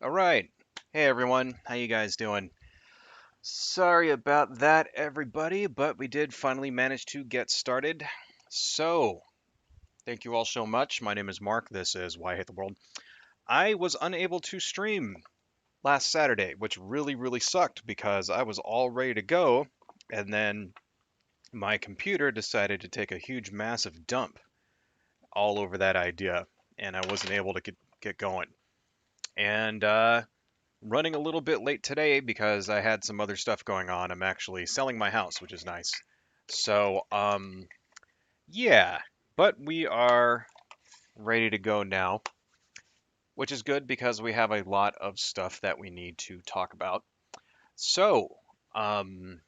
All right. Hey everyone, how you guys doing? Sorry about that, everybody, but we did finally manage to get started. So, thank you all so much. My name is Mark. This is Why I Hate the World. I was unable to stream last Saturday, which really sucked because I was all ready to go, and then my computer decided to take a huge, massive dump all over that idea, and I wasn't able to get going. And running a little bit late today because I had some other stuff going on. I'm actually selling my house, which is nice. So, yeah, but we are ready to go now, which is good because we have a lot of stuff that we need to talk about. So, um,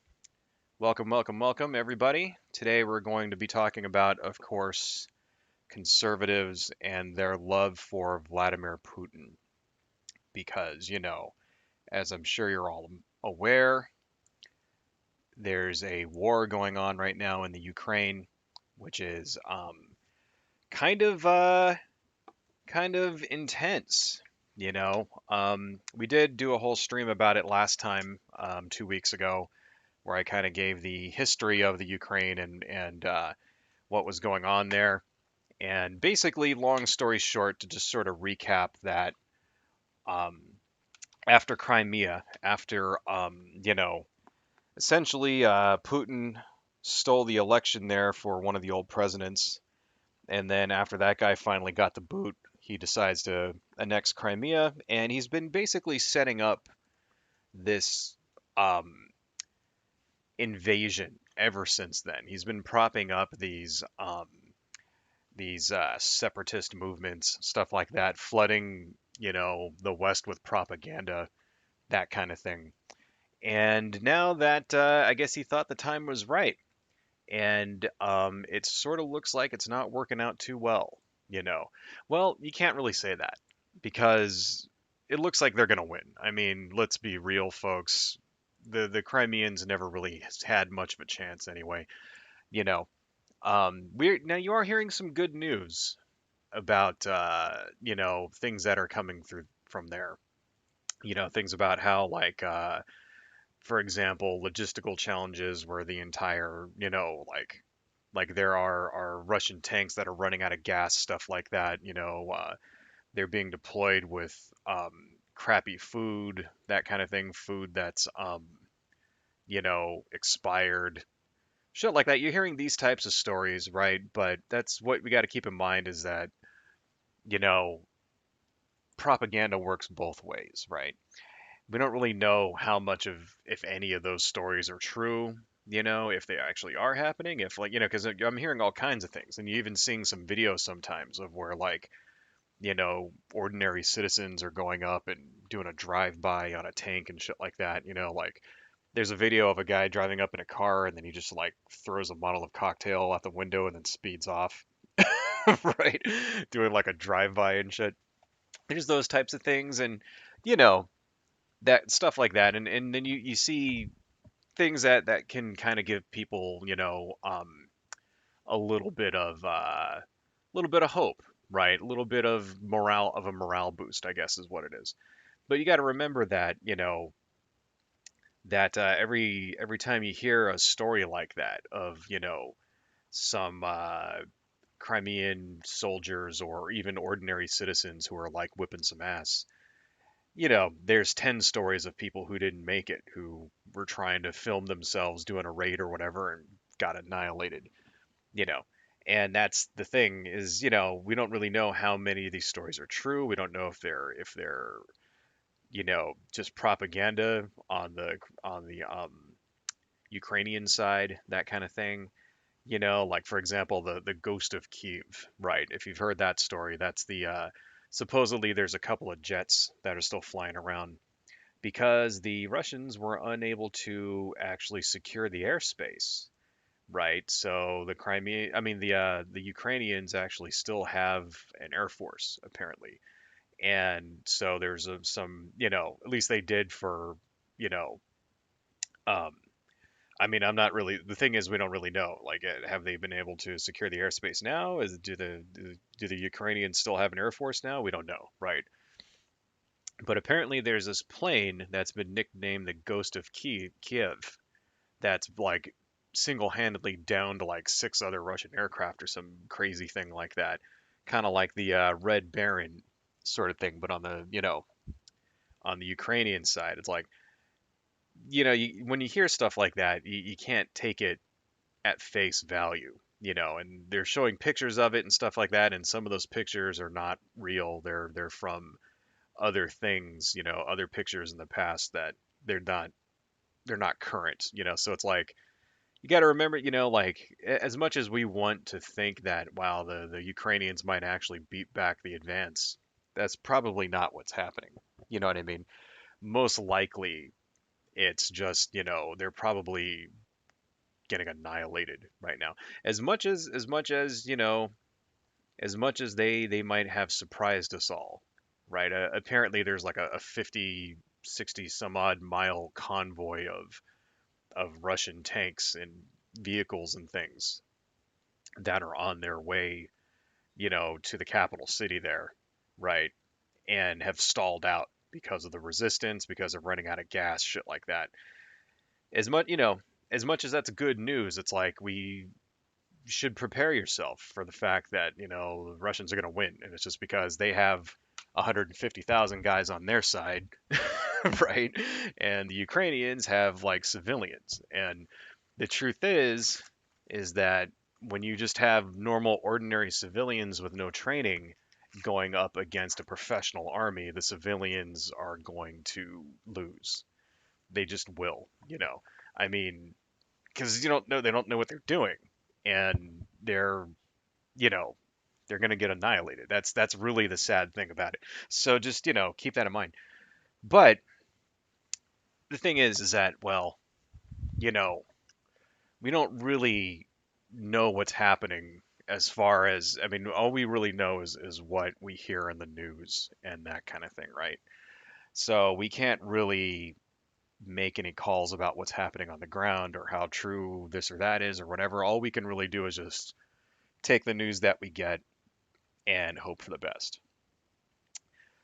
welcome, everybody. Today we're going to be talking about, of course, conservatives and their love for Vladimir Putin because, as I'm sure you're all aware, there's a war going on right now in the Ukraine, which is kind of kind of intense. We did do a whole stream about it last time, 2 weeks ago, where I kind of gave the history of the Ukraine and what was going on there. And basically, long story short, to just sort of recap that, um, after Crimea, after essentially, Putin stole the election there for one of the old presidents, and then after that guy finally got the boot, he decides to annex Crimea, and he's been basically setting up this um, invasion ever since then. He's been propping up these separatist movements, stuff like that, flooding the West with propaganda, that kind of thing. And now that I guess he thought the time was right and it sort of looks like it's not working out too well, you know. Well, you can't really say that because it looks like they're going to win. I mean, let's be real, folks. The Crimeans never really had much of a chance anyway, you know. We're now you are hearing some good news about things that are coming through from there. Things about how for example, logistical challenges where the entire, like there are Russian tanks that are running out of gas, stuff like that. They're being deployed with crappy food, that kind of thing, food that's expired, shit like that. You're hearing these types of stories, right? But that's what we got to keep in mind is that you know propaganda works both ways, right? We don't really know how much of, if any of those stories are true, if they actually are happening, if like, because I'm hearing all kinds of things, and you even seeing some videos sometimes of where like, ordinary citizens are going up and doing a drive-by on a tank and shit like that, like there's a video of a guy driving up in a car and then he just like throws a bottle of cocktail out the window and then speeds off, right? Doing like a drive-by and shit. There's those types of things, and you know, that stuff like that, and then you see things that can kind of give people a little bit of hope, right? A little bit of morale, of a morale boost, I guess is what it is. But you got to remember that every time you hear a story like that of some Crimean soldiers or even ordinary citizens who are like whipping some ass, there's 10 stories of people who didn't make it, who were trying to film themselves doing a raid or whatever and got annihilated, you know. And that's the thing is, we don't really know how many of these stories are true. We don't know if they're, just propaganda on the Ukrainian side, that kind of thing. Like for example, the Ghost of Kiev, right? If you've heard that story, that's the supposedly there's a couple of jets that are still flying around because the Russians were unable to actually secure the airspace, right? So the Crimea, I mean the Ukrainians actually still have an air force apparently, and so there's some, at least they did for, you know, um, I mean, I'm not really. The thing is, we don't really know. Like, have they been able to secure the airspace now? Do the Ukrainians still have an air force now? We don't know, right? But apparently there's this plane that's been nicknamed the Ghost of Kiev that's like single-handedly downed like six other Russian aircraft or some crazy thing like that. Kind of like the Red Baron sort of thing, but on the, on the Ukrainian side. It's like, when you hear stuff like that, you can't take it at face value, and they're showing pictures of it and stuff like that, and some of those pictures are not real. They're from other things, other pictures in the past that they're not they're not current, so it's like you got to remember, like as much as we want to think that wow, the Ukrainians might actually beat back the advance, that's probably not what's happening. You know what I mean? Most likely it's just, they're probably getting annihilated right now. As much as they might have surprised us all, right? Apparently there's like a 50, 60 some odd mile convoy of Russian tanks and vehicles and things that are on their way, to the capital city there, right? And have stalled out because of the resistance, because of running out of gas, shit like that. As much, as much as that's good news, it's like we should prepare yourself for the fact that, the Russians are going to win. And it's just because they have 150,000 guys on their side, right? And the Ukrainians have like civilians. And the truth is that when you just have normal, ordinary civilians with no training going up against a professional army, the civilians are going to lose. They just will, I mean, because they don't know what they're doing, and you know, they're going to get annihilated. That's really the sad thing about it. So just keep that in mind. But the thing is that well, you know, we don't really know what's happening as far as I mean, all we really know is what we hear in the news and that kind of thing, right? So we can't really make any calls about what's happening on the ground or how true this or that is or whatever. All we can really do is just take the news that we get and hope for the best.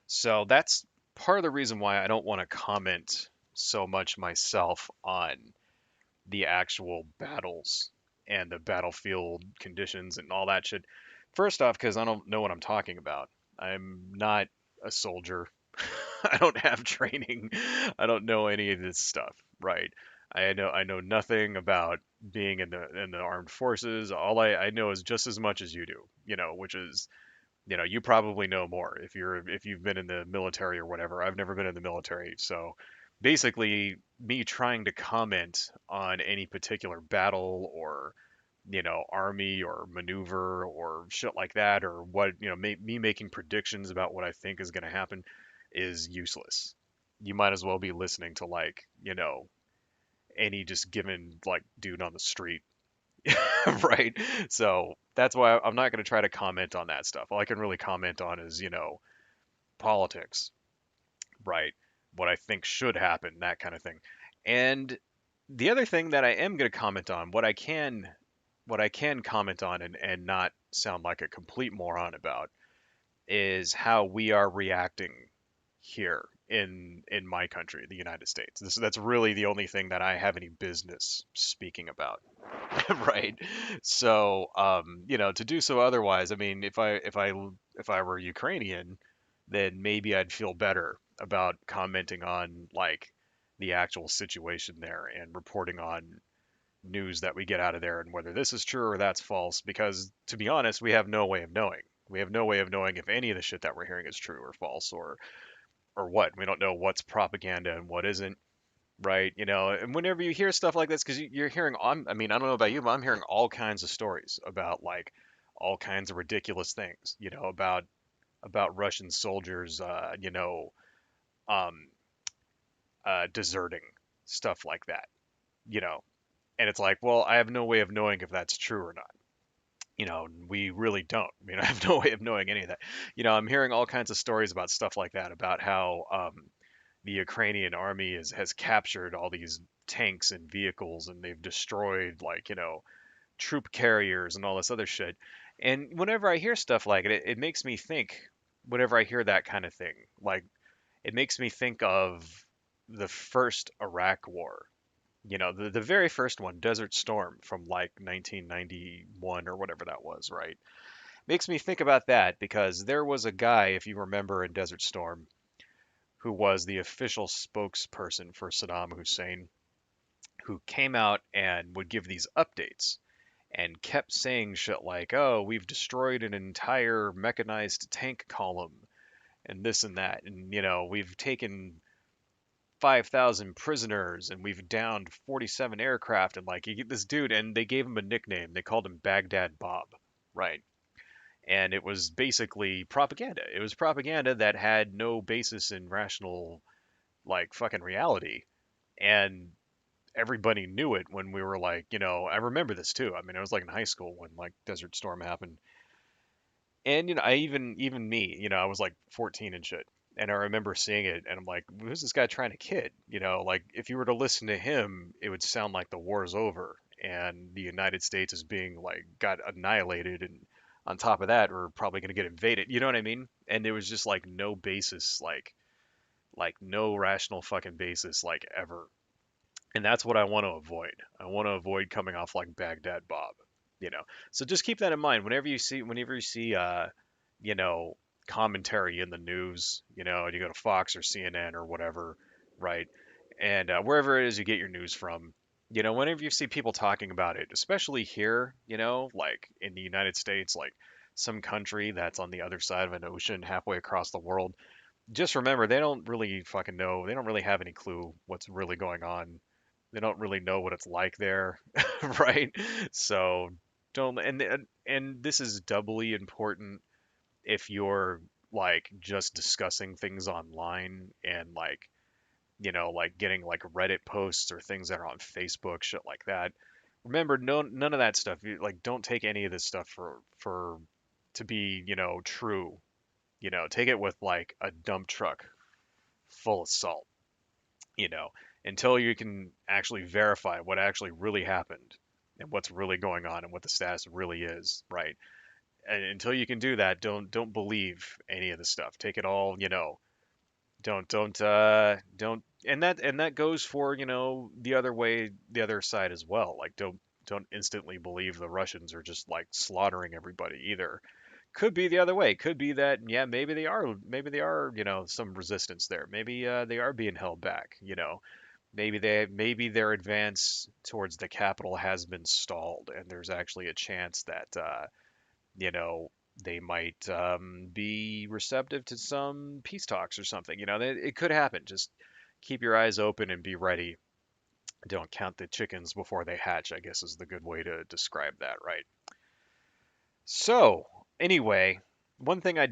So that's part of the reason why I don't want to comment so much myself on the actual battles and the battlefield conditions and all that shit. First off, because I don't know what I'm talking about. I'm not a soldier. I don't have training. I don't know any of this stuff, right? I know nothing about being in the armed forces. All I know is just as much as you do, which is you probably know more if you've been in the military or whatever. I've never been in the military, so basically me trying to comment on any particular battle or army or maneuver or shit like that or what me making predictions about what I think is going to happen is useless. You might as well be listening to like any just given like dude on the street. Right? So that's why I'm not going to try to comment on that stuff. All I can really comment on is, politics, right? What I think should happen, that kind of thing. And the other thing that I am going to comment on, what I can comment on and not sound like a complete moron about is how we are reacting here in my country, the United States. That's really the only thing that I have any business speaking about. Right. So, to do so otherwise, I mean, if I were Ukrainian, then maybe I'd feel better about commenting on like the actual situation there and reporting on news that we get out of there and whether this is true or that's false. Because to be honest, we have no way of knowing. We have no way of knowing if any of the shit that we're hearing is true or false or what. We don't know what's propaganda and what isn't, right? And whenever you hear stuff like this, because you're hearing, I mean, I don't know about you, but I'm hearing all kinds of stories about like all kinds of ridiculous things, about Russian soldiers, um, deserting, stuff like that, you know. And it's like, well, I have no way of knowing if that's true or not. We really don't. I mean, I have no way of knowing any of that. I'm hearing all kinds of stories about stuff like that, about how the Ukrainian army has captured all these tanks and vehicles and they've destroyed like, troop carriers and all this other shit. And whenever I hear stuff like it makes me think whenever I hear that kind of thing, like It makes me think of the first Iraq War. The very first one, Desert Storm from like 1991 or whatever that was, right? Makes me think about that because there was a guy, if you remember, in Desert Storm who was the official spokesperson for Saddam Hussein, who came out and would give these updates and kept saying shit like, "Oh, we've destroyed an entire mechanized tank column and this and that, and we've taken 5,000 prisoners and we've downed 47 aircraft," and like you get this dude, and they gave him a nickname. They called him Baghdad Bob, right? And it was basically propaganda. It was propaganda that had no basis in rational, like, fucking reality. And everybody knew it when we were like, I remember this too. I mean, I was like in high school when like Desert Storm happened. And I even me, I was like 14 and shit. And I remember seeing it and I'm like, who's this guy trying to kid? Like if you were to listen to him, it would sound like the war's over and the United States is being like got annihilated, and on top of that, we're probably going to get invaded. You know what I mean? And there was just like no basis, like no rational fucking basis like ever. And that's what I want to avoid. I want to avoid coming off like Baghdad Bob, you know. So just keep that in mind whenever you see you know, commentary in the news, and you go to Fox or CNN or whatever, right? And wherever it is you get your news from, whenever you see people talking about it, especially here, like in the United States, like some country that's on the other side of an ocean halfway across the world, just remember they don't really fucking know. They don't really have any clue what's really going on. They don't really know what it's like there, right? So don't and this is doubly important if you're like just discussing things online and like like getting like Reddit posts or things that are on Facebook, shit like that. Remember, none of that stuff. Like, don't take any of this stuff for to be true. Take it with like a dump truck full of salt, you know, until you can actually verify what actually really happened and what's really going on and what the status really is, right? And until you can do that, don't believe any of the stuff. Take it all, don't, and that goes for, the other way, the other side as well. Like don't instantly believe the Russians are just like slaughtering everybody either. Could be the other way. Could be that, yeah, maybe they are, some resistance there. Maybe they are being held back, maybe their advance towards the capital has been stalled, and there's actually a chance that you know they might be receptive to some peace talks or something. It could happen. Just keep your eyes open and be ready. Don't count the chickens before they hatch, I guess is the good way to describe that, right? So, anyway, one thing I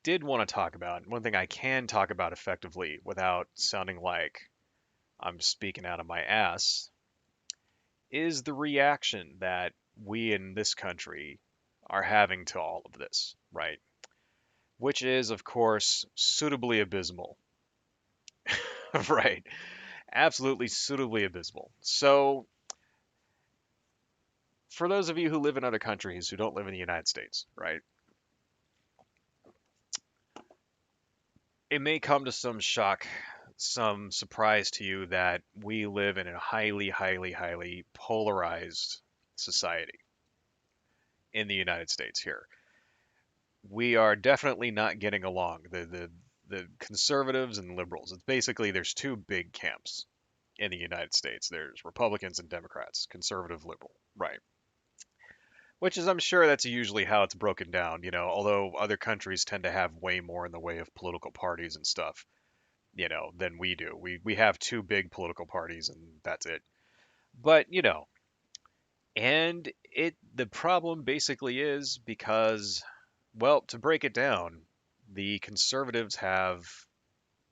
did want to talk about, one thing I can talk about effectively without sounding like I'm speaking out of my ass, is the reaction that we in this country are having to all of this, right? Which is, of course, suitably abysmal, right? Absolutely suitably abysmal. So, for those of you who live in other countries who don't live in the United States, right, it may come to some shock, some surprise to you that we live in a highly, highly, highly polarized society in the United States here. We are definitely not getting along. The conservatives and liberals. It's basically there's two big camps in the United States. There's Republicans and Democrats, conservative, liberal, right? Which is, I'm sure that's usually how it's broken down, although other countries tend to have way more in the way of political parties and stuff, than we do. We have two big political parties and that's it. But, and the problem basically is because, well, to break it down, the conservatives have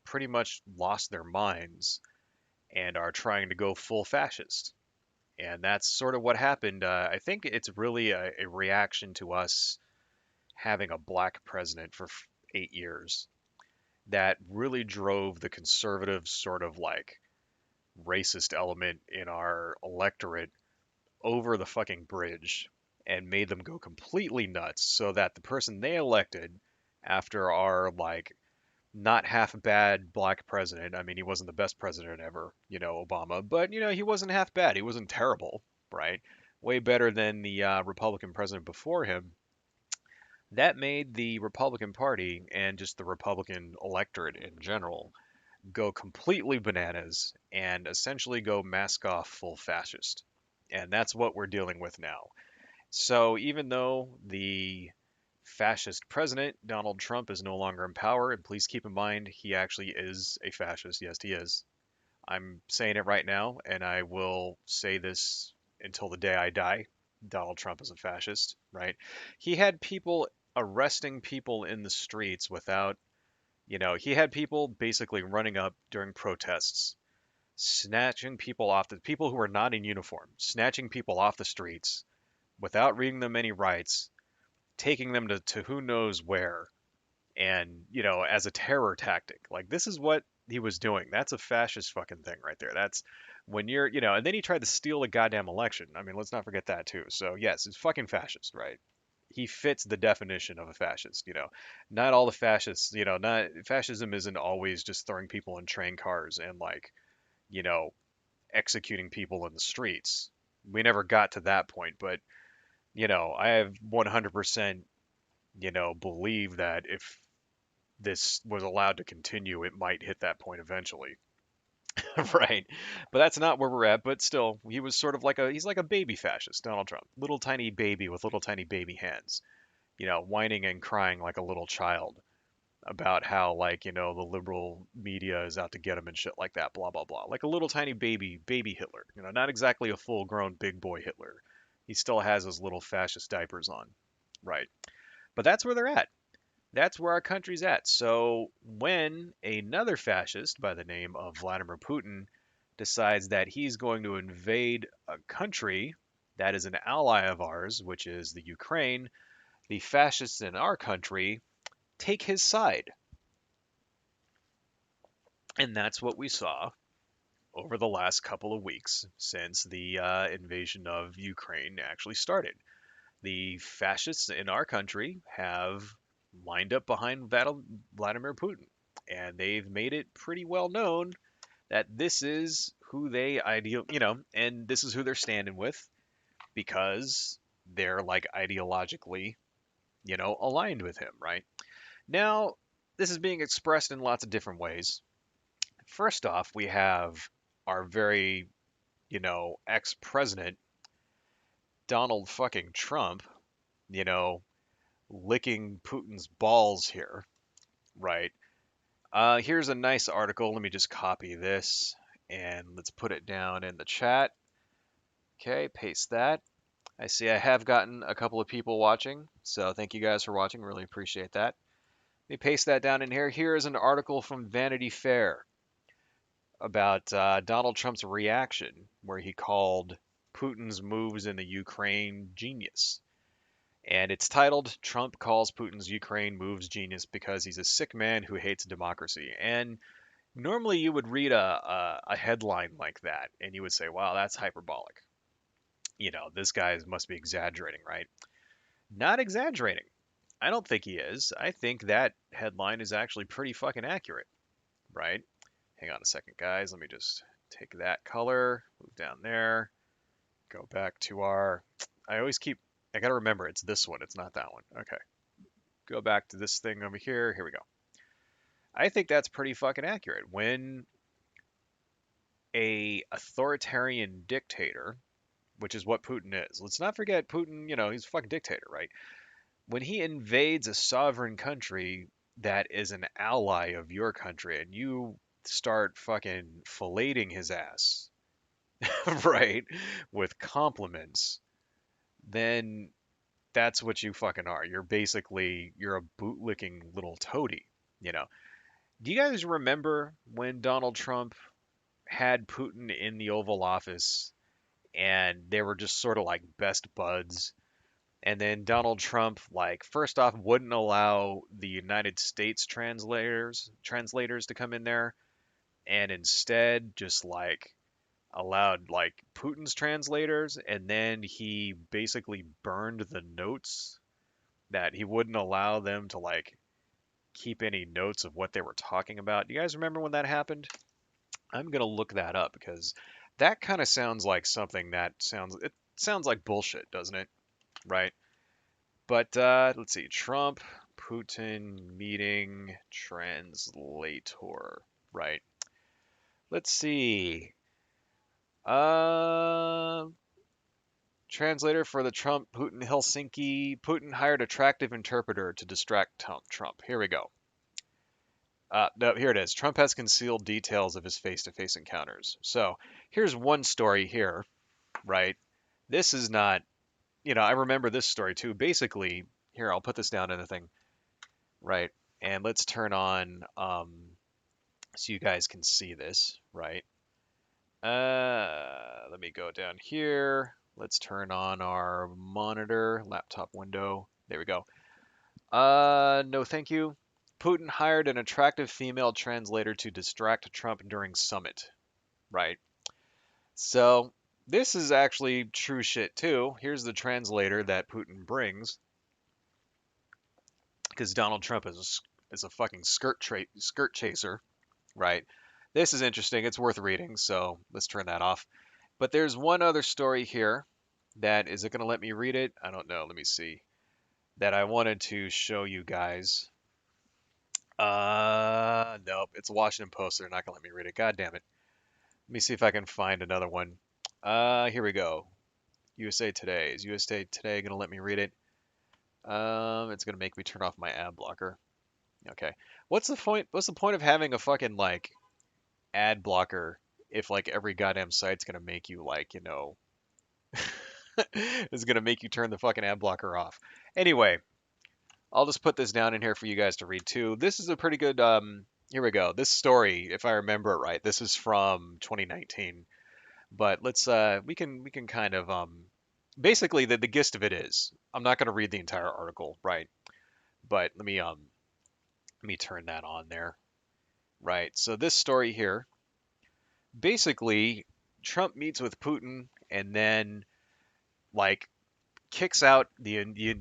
pretty much lost their minds and are trying to go full fascist. And that's sort of what happened. I think it's really a reaction to us having a black president for 8 years that really drove the conservative sort of like racist element in our electorate over the fucking bridge and made them go completely nuts so that the person they elected after our like not half bad black president. I mean, he wasn't the best president ever, Obama, but he wasn't half bad. He wasn't terrible, right? Way better than the Republican president before him. That made the Republican Party and just the Republican electorate in general go completely bananas and essentially go mask off full fascist. And that's what we're dealing with now. So even though the fascist president, Donald Trump, is no longer in power, and please keep in mind he actually is a fascist. Yes, he is. I'm saying it right now, and I will say this until the day I die. Donald Trump is a fascist, right? He had people arresting people in the streets without, he had people basically running up during protests, snatching people off the people who were not in uniform, snatching people off the streets without reading them any rights, taking them to who knows where, and as a terror tactic. Like, this is what he was doing. That's a fascist fucking thing right there. That's when you're, and then he tried to steal the goddamn election. I mean, let's not forget that too. So yes, it's fucking fascist, right? He fits the definition of a fascist. Not all the fascists, not fascism isn't always just throwing people in train cars and like, you know executing people in the streets. We never got to that point, but I have 100% believe that if this was allowed to continue, it might hit that point eventually. Right. But that's not where we're at. But still, he was sort of he's like a baby fascist, Donald Trump. Little tiny baby with little tiny baby hands, whining and crying like a little child about how, like, the liberal media is out to get him and shit like that, blah, blah, blah. Like a little tiny baby Hitler, not exactly a full grown big boy Hitler. He still has his little fascist diapers on. Right. But that's where they're at. That's where our country's at. So when another fascist by the name of Vladimir Putin decides that he's going to invade a country that is an ally of ours, which is the Ukraine, the fascists in our country take his side. And that's what we saw over the last couple of weeks since the invasion of Ukraine actually started. The fascists in our country have lined up behind Vladimir Putin, and they've made it pretty well known that this is who they and this is who they're standing with because they're like ideologically, aligned with him, right? Now, this is being expressed in lots of different ways. First off, we have our very, ex-president Donald fucking Trump, you know, licking Putin's balls here, right? Here's a nice article. Let me just copy this and let's put it down in the chat. Okay, paste that. I see I have gotten a couple of people watching, so thank you guys for watching. Really appreciate that. Let me paste that down in here. Here is an article from Vanity Fair about Donald Trump's reaction, where he called Putin's moves in the Ukraine genius. And it's titled Trump Calls Putin's Ukraine Moves Genius Because He's a Sick Man Who Hates Democracy. And normally you would read a headline like that and you would say, wow, that's hyperbolic. This guy must be exaggerating, right? Not exaggerating. I don't think he is. I think that headline is actually pretty fucking accurate, right? Hang on a second, guys. Let me just take that color, move down there, go back to our. I gotta remember it's this one, it's not that one. Okay. Go back to this thing over here. Here we go. I think that's pretty fucking accurate. When a authoritarian dictator, which is what Putin is, let's not forget Putin, he's a fucking dictator, right? When he invades a sovereign country that is an ally of your country and you start fucking filleting his ass, right, with compliments, then that's what you fucking are. You're a bootlicking little toady, you know. Do you guys remember when Donald Trump had Putin in the Oval Office and they were just sort of like best buds? And then Donald Trump, like, first off, wouldn't allow the United States translators to come in there, and instead just like allowed like Putin's translators, and then he basically burned the notes that he wouldn't allow them to like keep any notes of what they were talking about. Do you guys remember when that happened? I'm gonna look that up because that kind of sounds like something that sounds like bullshit, doesn't it? Right? But let's see. Trump, Putin meeting translator. Right. Let's see. Uh, Translator for the Trump Putin Helsinki. Putin hired attractive interpreter to distract Trump. Here we go. No, here it is. Trump has concealed details of his face-to-face encounters. So here's one story here, right? This is not, I remember this story too. Basically, here, I'll put this down in the thing, right? And let's turn on, so you guys can see this, right? Let me go down here. Let's turn on our monitor, laptop window. There we go. No, thank you. Putin hired an attractive female translator to distract Trump during summit. Right. So this is actually true shit too. Here's the translator that Putin brings, because Donald Trump is a fucking skirt chaser. Right. This is interesting. It's worth reading. So let's turn that off. But there's one other story here that is it going to let me read it? I don't know. Let me see. That I wanted to show you guys. Nope. It's a Washington Post. They're not gonna let me read it. God damn it. Let me see if I can find another one. Here we go. USA Today. Is USA Today gonna let me read it? It's gonna make me turn off my ad blocker. Okay. What's the point? What's the point of having a fucking like ad blocker if like every goddamn site's gonna make you like is gonna make you turn the fucking ad blocker off. Anyway, I'll just put this down in here for you guys to read too. This is a pretty good. Here we go. This story, if I remember it right, this is from 2019. But we can kind of basically the gist of it is I'm not going to read the entire article, right? But let me turn that on there, right? So this story here, basically, Trump meets with Putin and then like kicks out the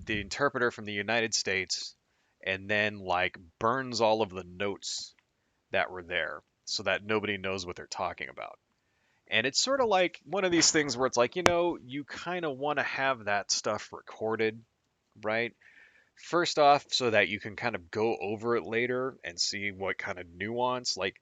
interpreter from the United States and then like burns all of the notes that were there so that nobody knows what they're talking about. And it's sort of like one of these things where it's like, you kind of want to have that stuff recorded, right? First off, so that you can kind of go over it later and see what kind of nuance, like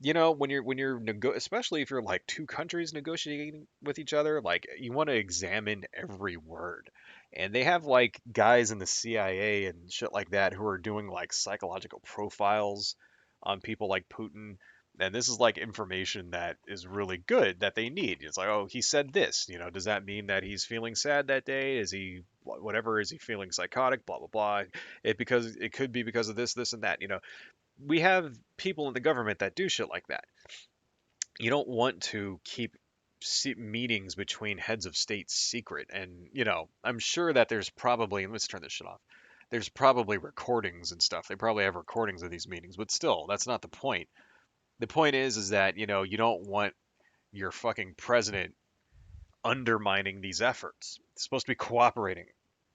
especially if you're like two countries negotiating with each other, like you want to examine every word. And they have like guys in the CIA and shit like that who are doing like psychological profiles on people like Putin. And this is like information that is really good that they need. It's like, oh, he said this. Does that mean that he's feeling sad that day? Is he whatever? Is he feeling psychotic? Blah blah blah. It could be because of this and that. We have people in the government that do shit like that. You don't want to keep meetings between heads of state secret. And, I'm sure that there's probably, and let's turn this shit off. There's probably recordings and stuff. They probably have recordings of these meetings, but still, that's not the point. The point is that, you don't want your fucking president undermining these efforts. He's supposed to be cooperating.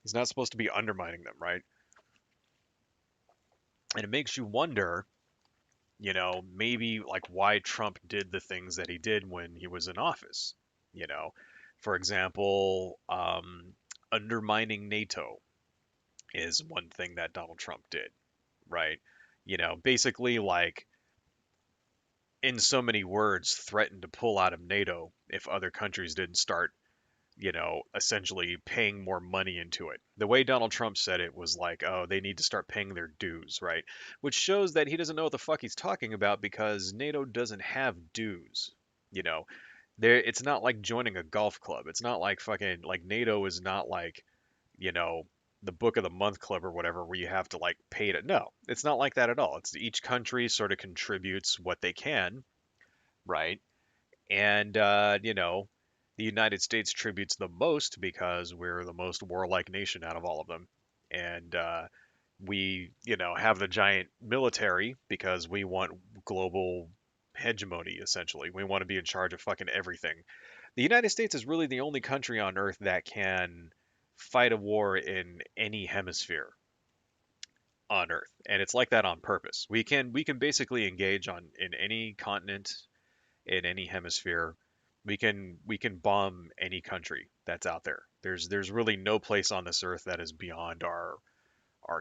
He's not supposed to be undermining them, right? And it makes you wonder, maybe like why Trump did the things that he did when he was in office. You know, for example, undermining NATO is one thing that Donald Trump did, right? Basically, like in so many words, threatened to pull out of NATO if other countries didn't start essentially paying more money into it. The way Donald Trump said it was like, oh, they need to start paying their dues, right? Which shows that he doesn't know what the fuck he's talking about because NATO doesn't have dues. You know, it's not like joining a golf club. It's not like fucking like NATO is not like, you know, the book of the month club or whatever where you have to like pay to. No, it's not like that at all. It's each country sort of contributes what they can, right? And, the United States tributes the most because we're the most warlike nation out of all of them. And we, have the giant military because we want global hegemony, essentially. We want to be in charge of fucking everything. The United States is really the only country on earth that can fight a war in any hemisphere. on Earth, and it's like that on purpose. We can basically engage on in any continent, in any hemisphere. We can bomb any country that's out there. There's really no place on this Earth that is beyond our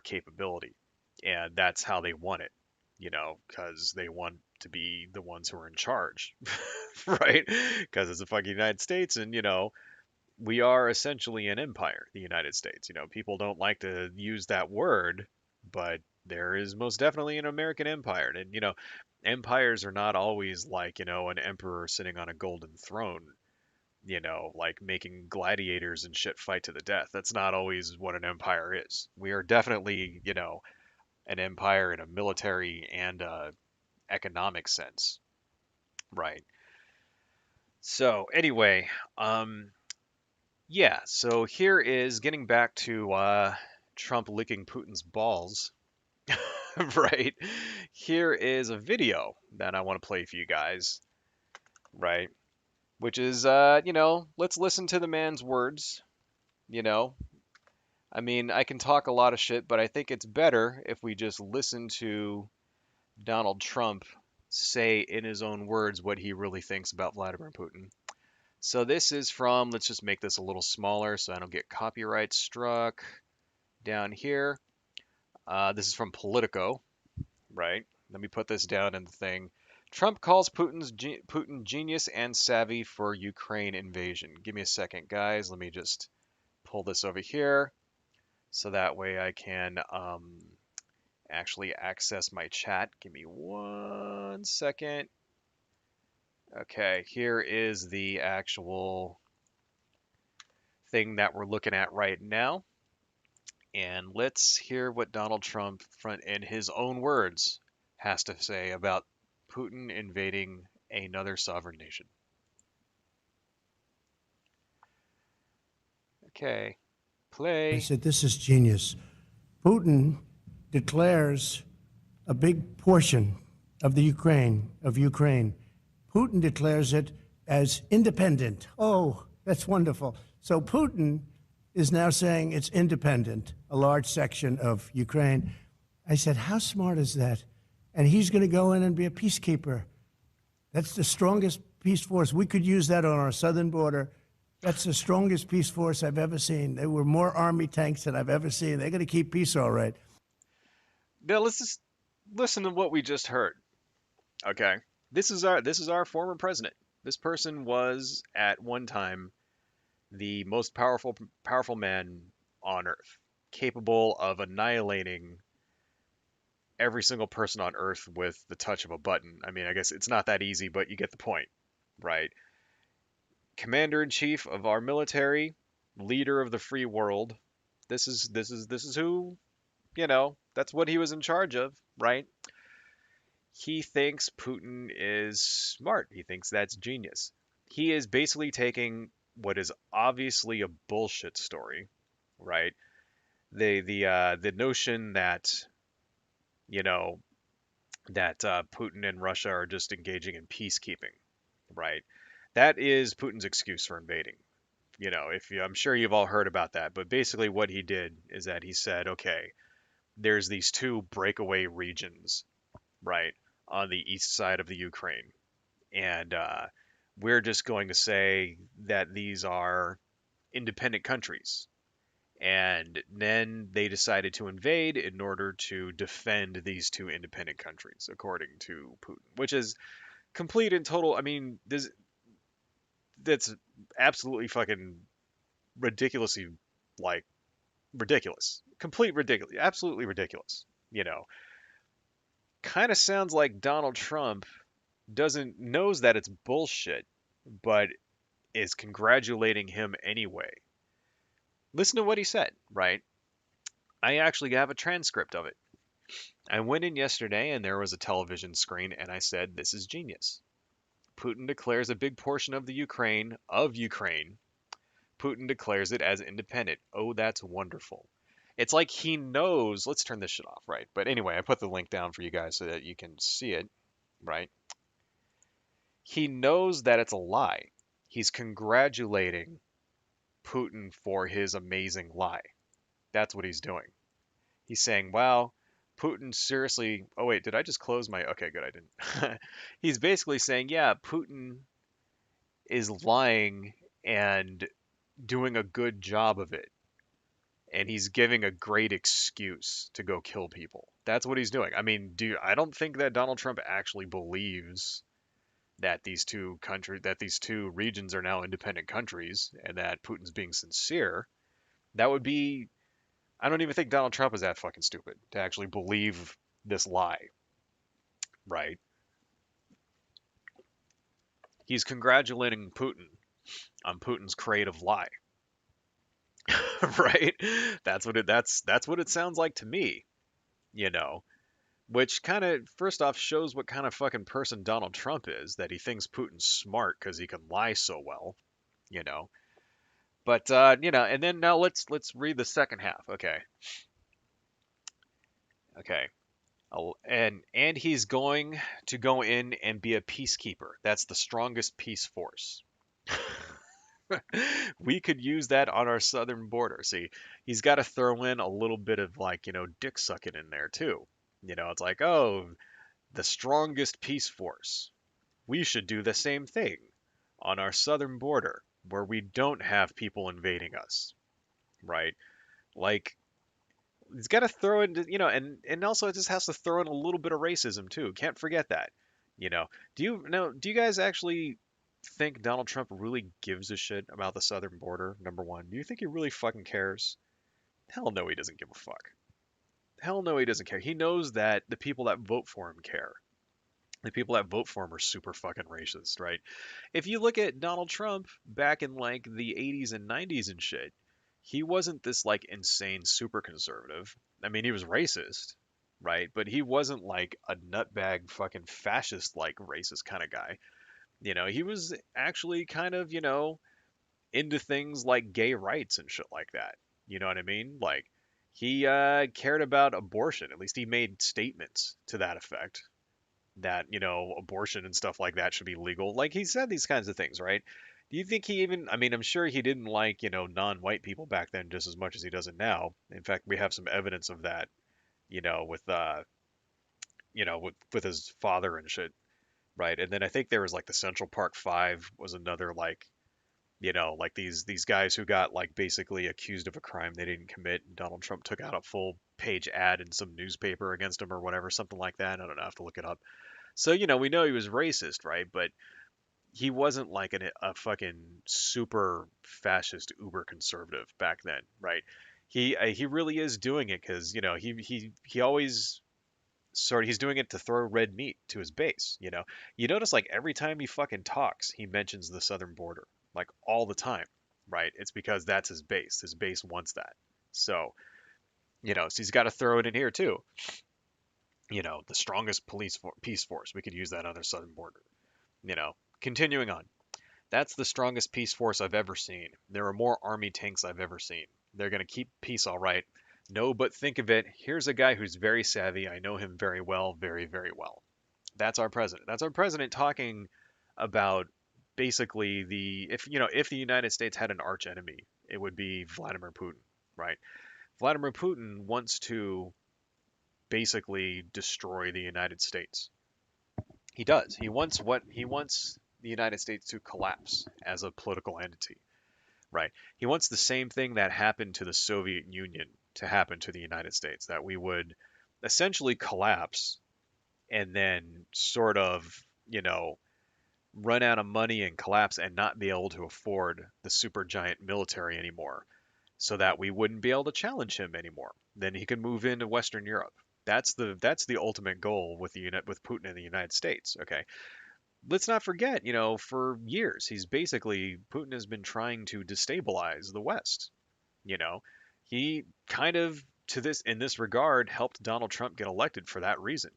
capability, and that's how they want it. Because they want to be the ones who are in charge, right? Because it's the fucking United States, and we are essentially an empire, the United States. People don't like to use that word, but there is most definitely an American empire. And, empires are not always like, an emperor sitting on a golden throne, like making gladiators and shit fight to the death. That's not always what an empire is. We are definitely, an empire in a military and economic sense, right? So, anyway, um, yeah, so here is getting back to Trump licking Putin's balls, right? Here is a video that I want to play for you guys, right? Which is, let's listen to the man's words, you know? I mean, I can talk a lot of shit, but I think it's better if we just listen to Donald Trump say in his own words what he really thinks about Vladimir Putin. So this is from, let's just make this a little smaller so I don't get copyright struck down here. This is from Politico, right? Let me put this down in the thing. Trump calls Putin genius and savvy for Ukraine invasion. Give me a second, guys. Let me just pull this over here so that way I can actually access my chat. Give me 1 second. Okay, here is the actual thing that we're looking at right now. And let's hear what Donald Trump, in his own words, has to say about Putin invading another sovereign nation. Okay, I play. said, this is genius. Putin declares a big portion of Ukraine. Putin declares it as independent. Oh, that's wonderful. So Putin is now saying it's independent, a large section of Ukraine. I said, how smart is that? And he's going to go in and be a peacekeeper. That's the strongest peace force. We could use that on our southern border. That's the strongest peace force I've ever seen. There were more army tanks than I've ever seen. They're going to keep peace all right. Now let's just listen to what we just heard. Okay, this is our former president. This person was at one time the most powerful man on Earth, capable of annihilating every single person on Earth with the touch of a button. I mean, I guess it's not that easy, but you get the point, right? Commander in chief of our military, leader of the free world. This is who, that's what he was in charge of, right? He thinks Putin is smart. He thinks that's genius. He is basically taking what is obviously a bullshit story, right? The notion that, you know, Putin and Russia are just engaging in peacekeeping, right? That is Putin's excuse for invading. If I'm sure you've all heard about that, but basically what he did is that he said, okay, there's these two breakaway regions, right, on the east side of the Ukraine, and we're just going to say that these are independent countries. And then they decided to invade in order to defend these two independent countries, according to Putin, which is complete and total. I mean, that's absolutely fucking ridiculously, like, ridiculous. Complete ridiculous. Absolutely ridiculous. You know, kind of sounds like Donald Trump doesn't knows that it's bullshit, but is congratulating him anyway. Listen to what he said, right? I actually have a transcript of it. I went in yesterday and there was a television screen and I said, "This is genius." Putin declares a big portion of Ukraine. Putin declares it as independent. Oh, that's wonderful. It's like he knows. Let's turn this shit off, right? But anyway, I put the link down for you guys so that you can see it, right? He knows that it's a lie. He's congratulating Putin for his amazing lie. That's what he's doing. He's saying, wow, Putin seriously. Oh wait, did I just close my? Okay, good, I didn't. He's basically saying, yeah, Putin is lying and doing a good job of it, and he's giving a great excuse to go kill people. That's what he's doing. I mean, I don't think that Donald Trump actually believes that these two regions are now independent countries and that Putin's being sincere. That would be I don't even think Donald Trump is that fucking stupid to actually believe this lie, right? He's congratulating Putin on Putin's creative lie, right? That's what it sounds like to me, you know. Which kind of first off shows what kind of fucking person Donald Trump is, that he thinks Putin's smart because he can lie so well, you know. But and then now let's read the second half. Okay, okay. And he's going to go in and be a peacekeeper. That's the strongest peace force. We could use that on our southern border. See, he's got to throw in a little bit of like, dick sucking in there too. It's like, oh, the strongest peace force. We should do the same thing on our southern border where we don't have people invading us, right? Like, he's got to throw in, and also it just has to throw in a little bit of racism too. Can't forget that. You know, do you guys actually think Donald Trump really gives a shit about the southern border? Number one, do you think he really fucking cares? Hell no, he doesn't give a fuck. Hell no, he doesn't care. He knows that the people that vote for him care. The people that vote for him are super fucking racist, right? If you look at Donald Trump back in like the 80s and 90s and shit, he wasn't this like insane super conservative. I mean, he was racist, right? But he wasn't like a nutbag fucking fascist like racist kind of guy. He was actually kind of, into things like gay rights and shit like that. You know what I mean? Like he cared about abortion. At least he made statements to that effect that, abortion and stuff like that should be legal. Like he said these kinds of things, right? Do you think he even, I mean, I'm sure he didn't like, non-white people back then just as much as he does it now. In fact, we have some evidence of that, with his father and shit, right? And then I think there was like the Central Park 5 was another like, like these guys who got like basically accused of a crime they didn't commit. And Donald Trump took out a full page ad in some newspaper against them or whatever, something like that. I don't know, I have to look it up. So, we know he was racist, right? But he wasn't like a fucking super fascist uber conservative back then, right? He really is doing it because he always he's doing it to throw red meat to his base. You notice like every time he fucking talks, he mentions the southern border like all the time, right? It's because that's his base. His base wants that. So so he's got to throw it in here too. The strongest peace force. We could use that on their southern border. Continuing on. That's the strongest peace force I've ever seen. There are more army tanks I've ever seen. They're going to keep peace all right. No, but think of it. Here's a guy who's very savvy. I know him very well, very, very well. That's our president. That's our president talking about basically if the United States had an arch enemy, it would be Vladimir Putin, right? Vladimir Putin wants to basically destroy the United States. He does. He wants the United States to collapse as a political entity. Right. He wants the same thing that happened to the Soviet Union to happen to the United States, that we would essentially collapse and then sort of, run out of money and collapse and not be able to afford the super giant military anymore, so that we wouldn't be able to challenge him anymore. Then he could move into Western Europe. That's the ultimate goal with with Putin and the United States. Okay, let's not forget, for years, Putin has been trying to destabilize the West. You know, he kind of, in this regard, helped Donald Trump get elected for that reason.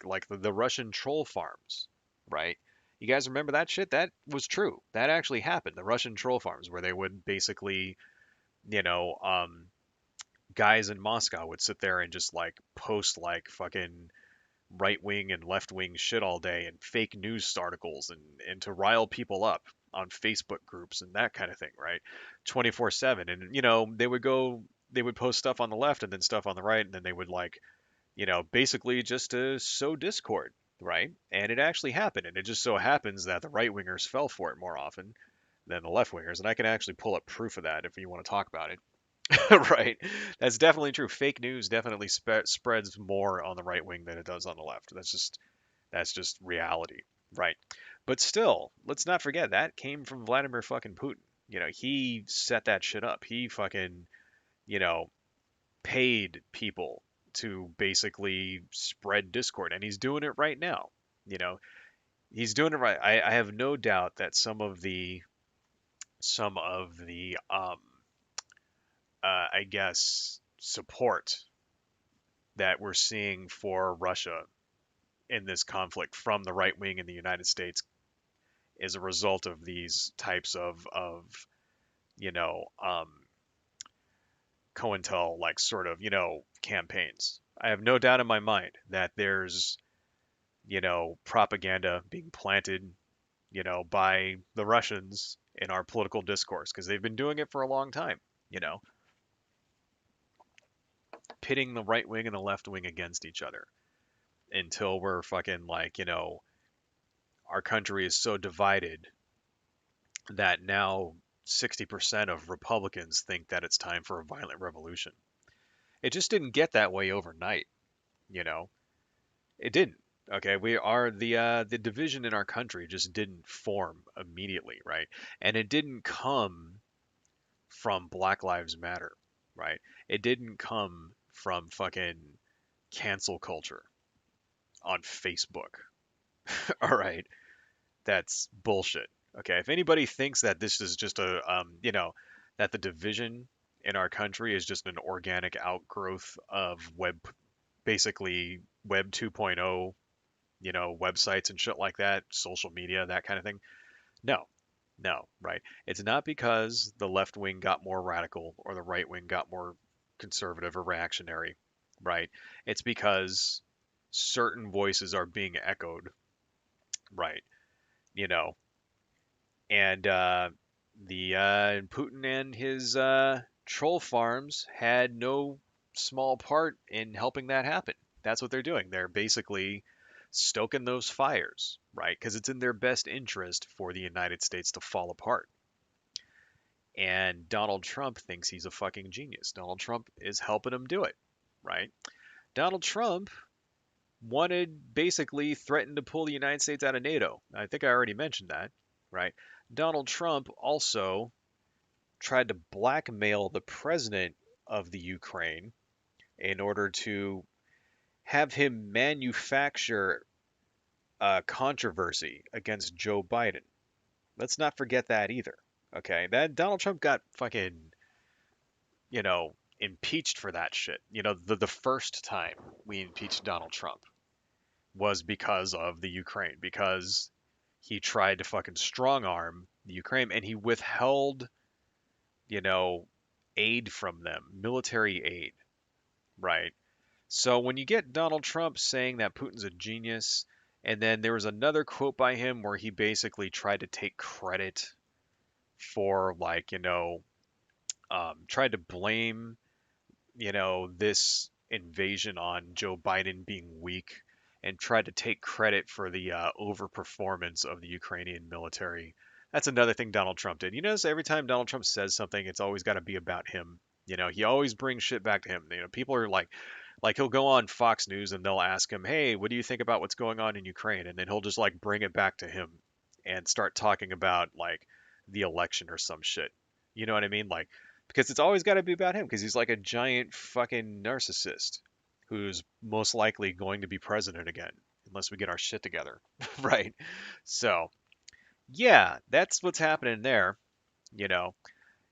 Like the Russian troll farms, right? You guys remember that shit? That was true. That actually happened. The Russian troll farms, where they would basically, you know, um, guys in Moscow would sit there and just like post like fucking right wing and left wing shit all day and fake news articles and to rile people up on Facebook groups and that kind of thing, right? 24/7. And they would post stuff on the left and then stuff on the right, and then they would like, basically just to sow discord, right? And it actually happened, and it just so happens that the right wingers fell for it more often than the left wingers, and I can actually pull up proof of that if you want to talk about it. Right. That's definitely true. Fake news definitely spreads more on the right wing than it does on the left. That's just reality, right? But still, let's not forget that came from Vladimir fucking Putin. He set that shit up. He fucking, you know, paid people to basically spread discord, and he's doing it right now. You know, he's doing it right. I have no doubt that some of the I guess support that we're seeing for Russia in this conflict from the right wing in the United States is a result of these types of you know um, COINTEL like sort of campaigns. I have no doubt in my mind that there's propaganda being planted by the Russians in our political discourse because they've been doing it for a long time. You know, pitting the right wing and the left wing against each other until we're fucking like our country is so divided that now 60% of Republicans think that it's time for a violent revolution. It just didn't get that way overnight, you know. It didn't. Okay, we are the division in our country just didn't form immediately, right? And it didn't come from Black Lives Matter, right? It didn't come from fucking cancel culture on Facebook. All right, that's bullshit. Okay, if anybody thinks that this is just that the division in our country is just an organic outgrowth of basically Web 2.0, websites and shit like that, social media, that kind of thing. No, no, right? It's not because the left wing got more radical or the right wing got more conservative or reactionary, right? It's because certain voices are being echoed, right? You know, and the Putin and his troll farms had no small part in helping that happen. That's what they're doing. They're basically stoking those fires, right? Because it's in their best interest for the United States to fall apart. And Donald Trump thinks he's a fucking genius. Donald Trump is helping him do it, right? Donald Trump basically threatened to pull the United States out of NATO. I think I already mentioned that, right? Donald Trump also tried to blackmail the president of the Ukraine in order to have him manufacture a controversy against Joe Biden. Let's not forget that either. Okay, that Donald Trump got fucking, impeached for that shit. The first time we impeached Donald Trump was because of the Ukraine, because he tried to fucking strong arm the Ukraine and he withheld, you know, aid from them, military aid, right? So when you get Donald Trump saying that Putin's a genius, and then there was another quote by him where he basically tried to take credit for, like, tried to blame, this invasion on Joe Biden being weak and tried to take credit for the overperformance of the Ukrainian military. That's another thing Donald Trump did. You notice every time Donald Trump says something, it's always got to be about him. He always brings shit back to him. People are like he'll go on Fox News and they'll ask him, "Hey, what do you think about what's going on in Ukraine?" And then he'll just like bring it back to him and start talking about like the election or some shit. You know what I mean? Like because it's always got to be about him because he's like a giant fucking narcissist who's most likely going to be president again unless we get our shit together, right? So, yeah, that's what's happening there, you know.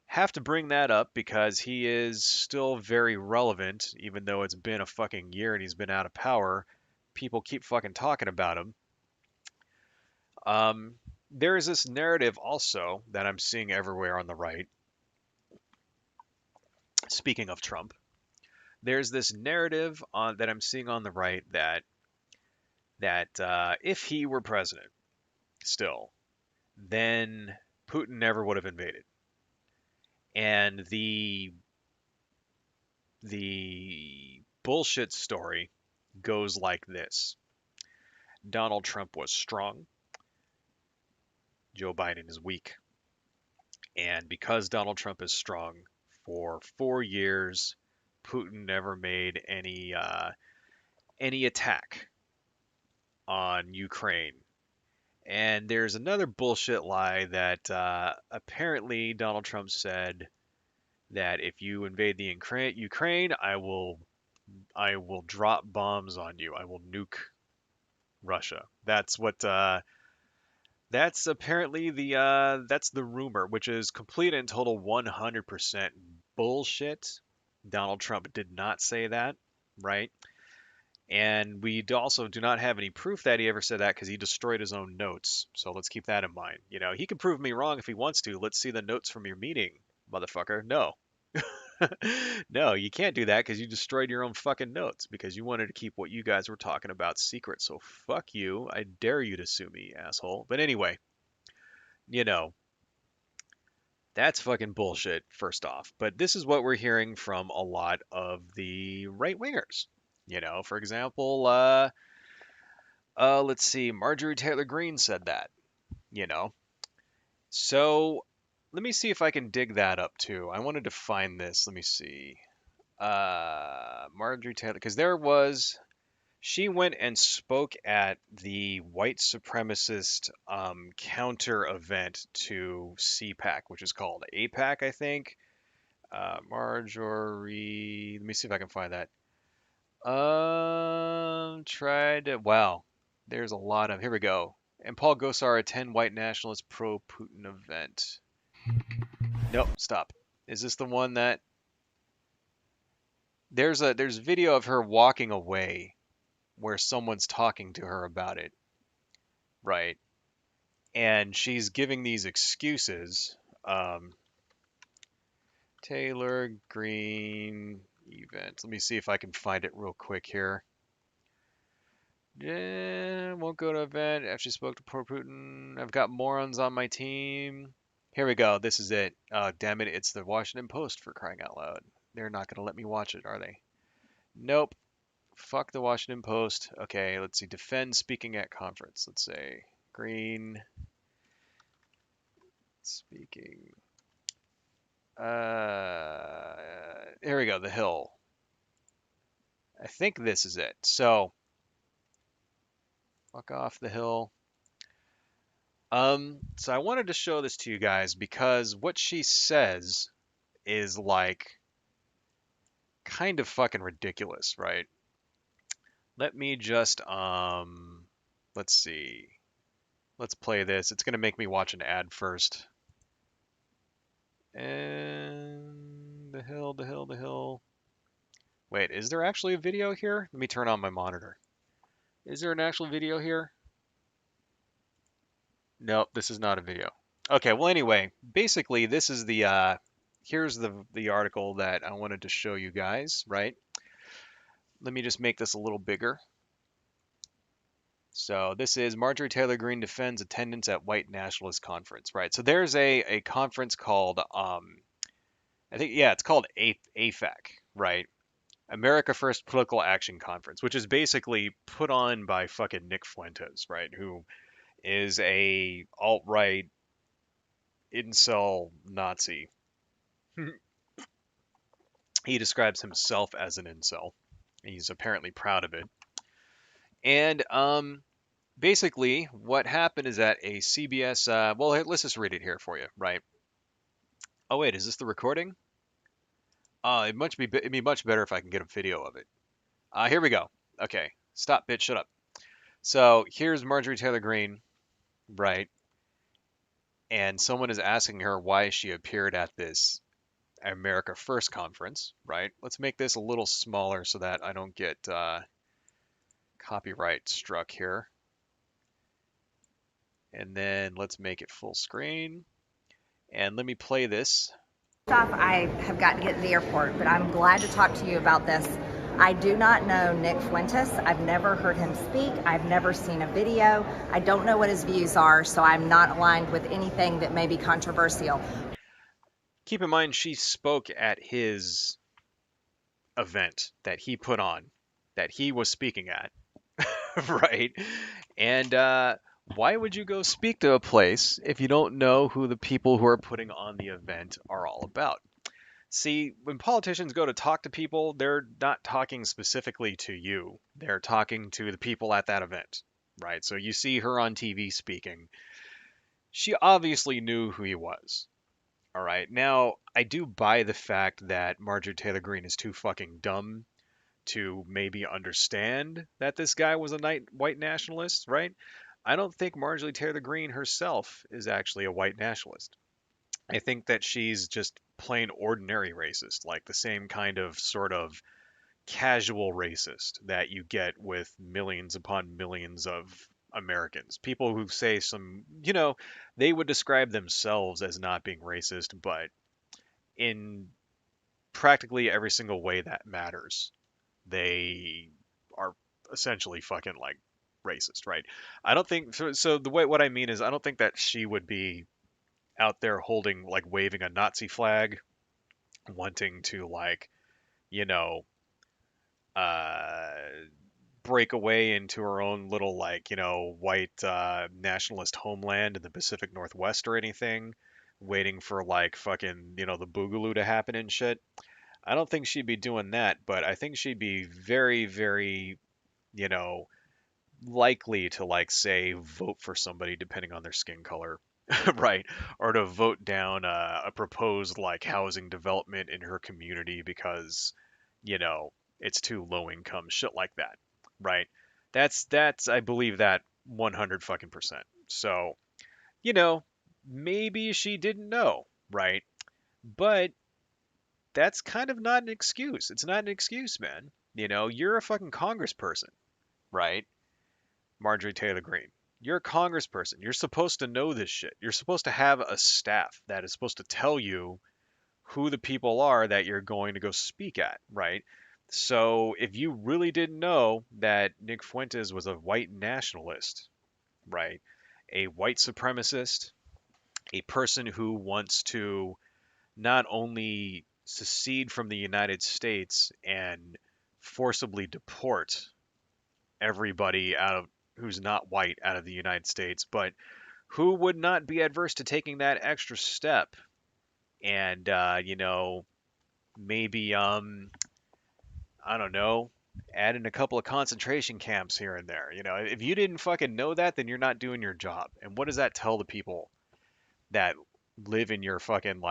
Have to bring that up because he is still very relevant even though it's been a fucking year and he's been out of power. People keep fucking talking about him. Um there is this narrative also that I'm seeing everywhere on the right. Speaking of Trump, there's this narrative that I'm seeing on the right that if he were president still, then Putin never would have invaded. And the bullshit story. goes like this: Donald Trump was strong, Joe Biden is weak. And because Donald Trump is strong, for 4 years, Putin never made any attack on Ukraine. And there's another bullshit lie that apparently Donald Trump said that if you invade the Ukraine, I will drop bombs on you. I will nuke Russia. That's apparently that's the rumor, which is complete and total 100% bullshit. Donald Trump did not say that, right? And we also do not have any proof that he ever said that because he destroyed his own notes. So let's keep that in mind. He can prove me wrong if he wants to. Let's see the notes from your meeting, motherfucker. No. No, you can't do that because you destroyed your own fucking notes because you wanted to keep what you guys were talking about secret. So fuck you. I dare you to sue me, asshole. But anyway, you know, that's fucking bullshit, first off. But this is what we're hearing from a lot of the right wingers. For example, let's see, Marjorie Taylor Greene said that, you know. So let me see if I can dig that up too. I wanted to find this. Let me see. Marjorie Taylor, because she went and spoke at the white supremacist counter event to CPAC, which is called APAC, I think. Marjorie, let me see if I can find that. Tried to, wow, there's a lot of, here we go. And Paul Gosar attend white nationalist pro-Putin event. Nope, stop. Is this the one that, there's video of her walking away where someone's talking to her about it, right? And she's giving these excuses. Um, Taylor Green event. Let me see if I can find it real quick here. Yeah, won't go to event after she spoke to poor Putin. I've got morons on my team. Here we go. This is it. Damn it. It's the Washington Post, for crying out loud. They're not going to let me watch it, are they? Nope. Fuck the Washington Post. Okay, let's see. Defend speaking at conference. Let's say Green speaking. Here we go. The Hill. I think this is it. So, fuck off the Hill. So I wanted to show this to you guys because what she says is like kind of fucking ridiculous, right? Let me just let's see. Let's play this. It's gonna make me watch an ad first. And the hill, the hill, the hill. Wait, is there actually a video here? Let me turn on my monitor. Is there an actual video here? Nope, this is not a video. Okay, well anyway, basically this is the here's the article that I wanted to show you guys, right? Let me just make this a little bigger. So this is Marjorie Taylor Greene defends attendance at white nationalist conference, right? So there's a conference called I think yeah, it's called AFAC, right? America First Political Action Conference, which is basically put on by fucking Nick Fuentes, right? Who is a alt-right incel Nazi. He describes himself as an incel. He's apparently proud of it. And basically, what happened is that a CBS. Well, let's just read it here for you, right? Oh wait, is this the recording? It'd be much better if I can get a video of it. Here we go. Okay, stop, bitch, shut up. So here's Marjorie Taylor Greene, right? And someone is asking her why she appeared at this America First conference, right? Let's make this a little smaller so that I don't get copyright struck here. And then let's make it full screen. And let me play this. I have got to get to the airport, but I'm glad to talk to you about this. I do not know Nick Fuentes. I've never heard him speak. I've never seen a video. I don't know what his views are, so I'm not aligned with anything that may be controversial. Keep in mind, she spoke at his event that he put on that he was speaking at, right? And why would you go speak to a place if you don't know who the people who are putting on the event are all about? See, when politicians go to talk to people, they're not talking specifically to you. They're talking to the people at that event, right? So you see her on TV speaking. She obviously knew who he was. All right. Now, I do buy the fact that Marjorie Taylor Greene is too fucking dumb to maybe understand that this guy was a white nationalist, right? I don't think Marjorie Taylor Greene herself is actually a white nationalist. I think that she's just plain ordinary racist, like the same kind of sort of casual racist that you get with millions upon millions of Americans. People who say they would describe themselves as not being racist, but in practically every single way that matters, they are essentially fucking like racist, right? I don't think so. So the way what I mean is, I don't think that she would be out there holding like waving a Nazi flag, wanting to like you know uh, break away into her own little like white nationalist homeland in the Pacific Northwest or anything, waiting for like fucking the boogaloo to happen and shit. I don't think she'd be doing that, but I think she'd be very, very, you know, likely to like say vote for somebody depending on their skin color, right? Or to vote down a proposed like housing development in her community because, you know, it's too low income, shit like that, right? That's I believe that 100 fucking percent. So, you know, maybe she didn't know, right? But that's kind of not an excuse. It's not an excuse, man. You're a fucking congressperson, right? Marjorie Taylor Greene. You're a congressperson. You're supposed to know this shit. You're supposed to have a staff that is supposed to tell you who the people are that you're going to go speak at, right? So if you really didn't know that Nick Fuentes was a white nationalist, right? A white supremacist, a person who wants to not only secede from the United States and forcibly deport everybody out of who's not white out of the United States, but who would not be adverse to taking that extra step and maybe I don't know, add in a couple of concentration camps here and there. If you didn't fucking know that, then you're not doing your job. And what does that tell the people that live in your fucking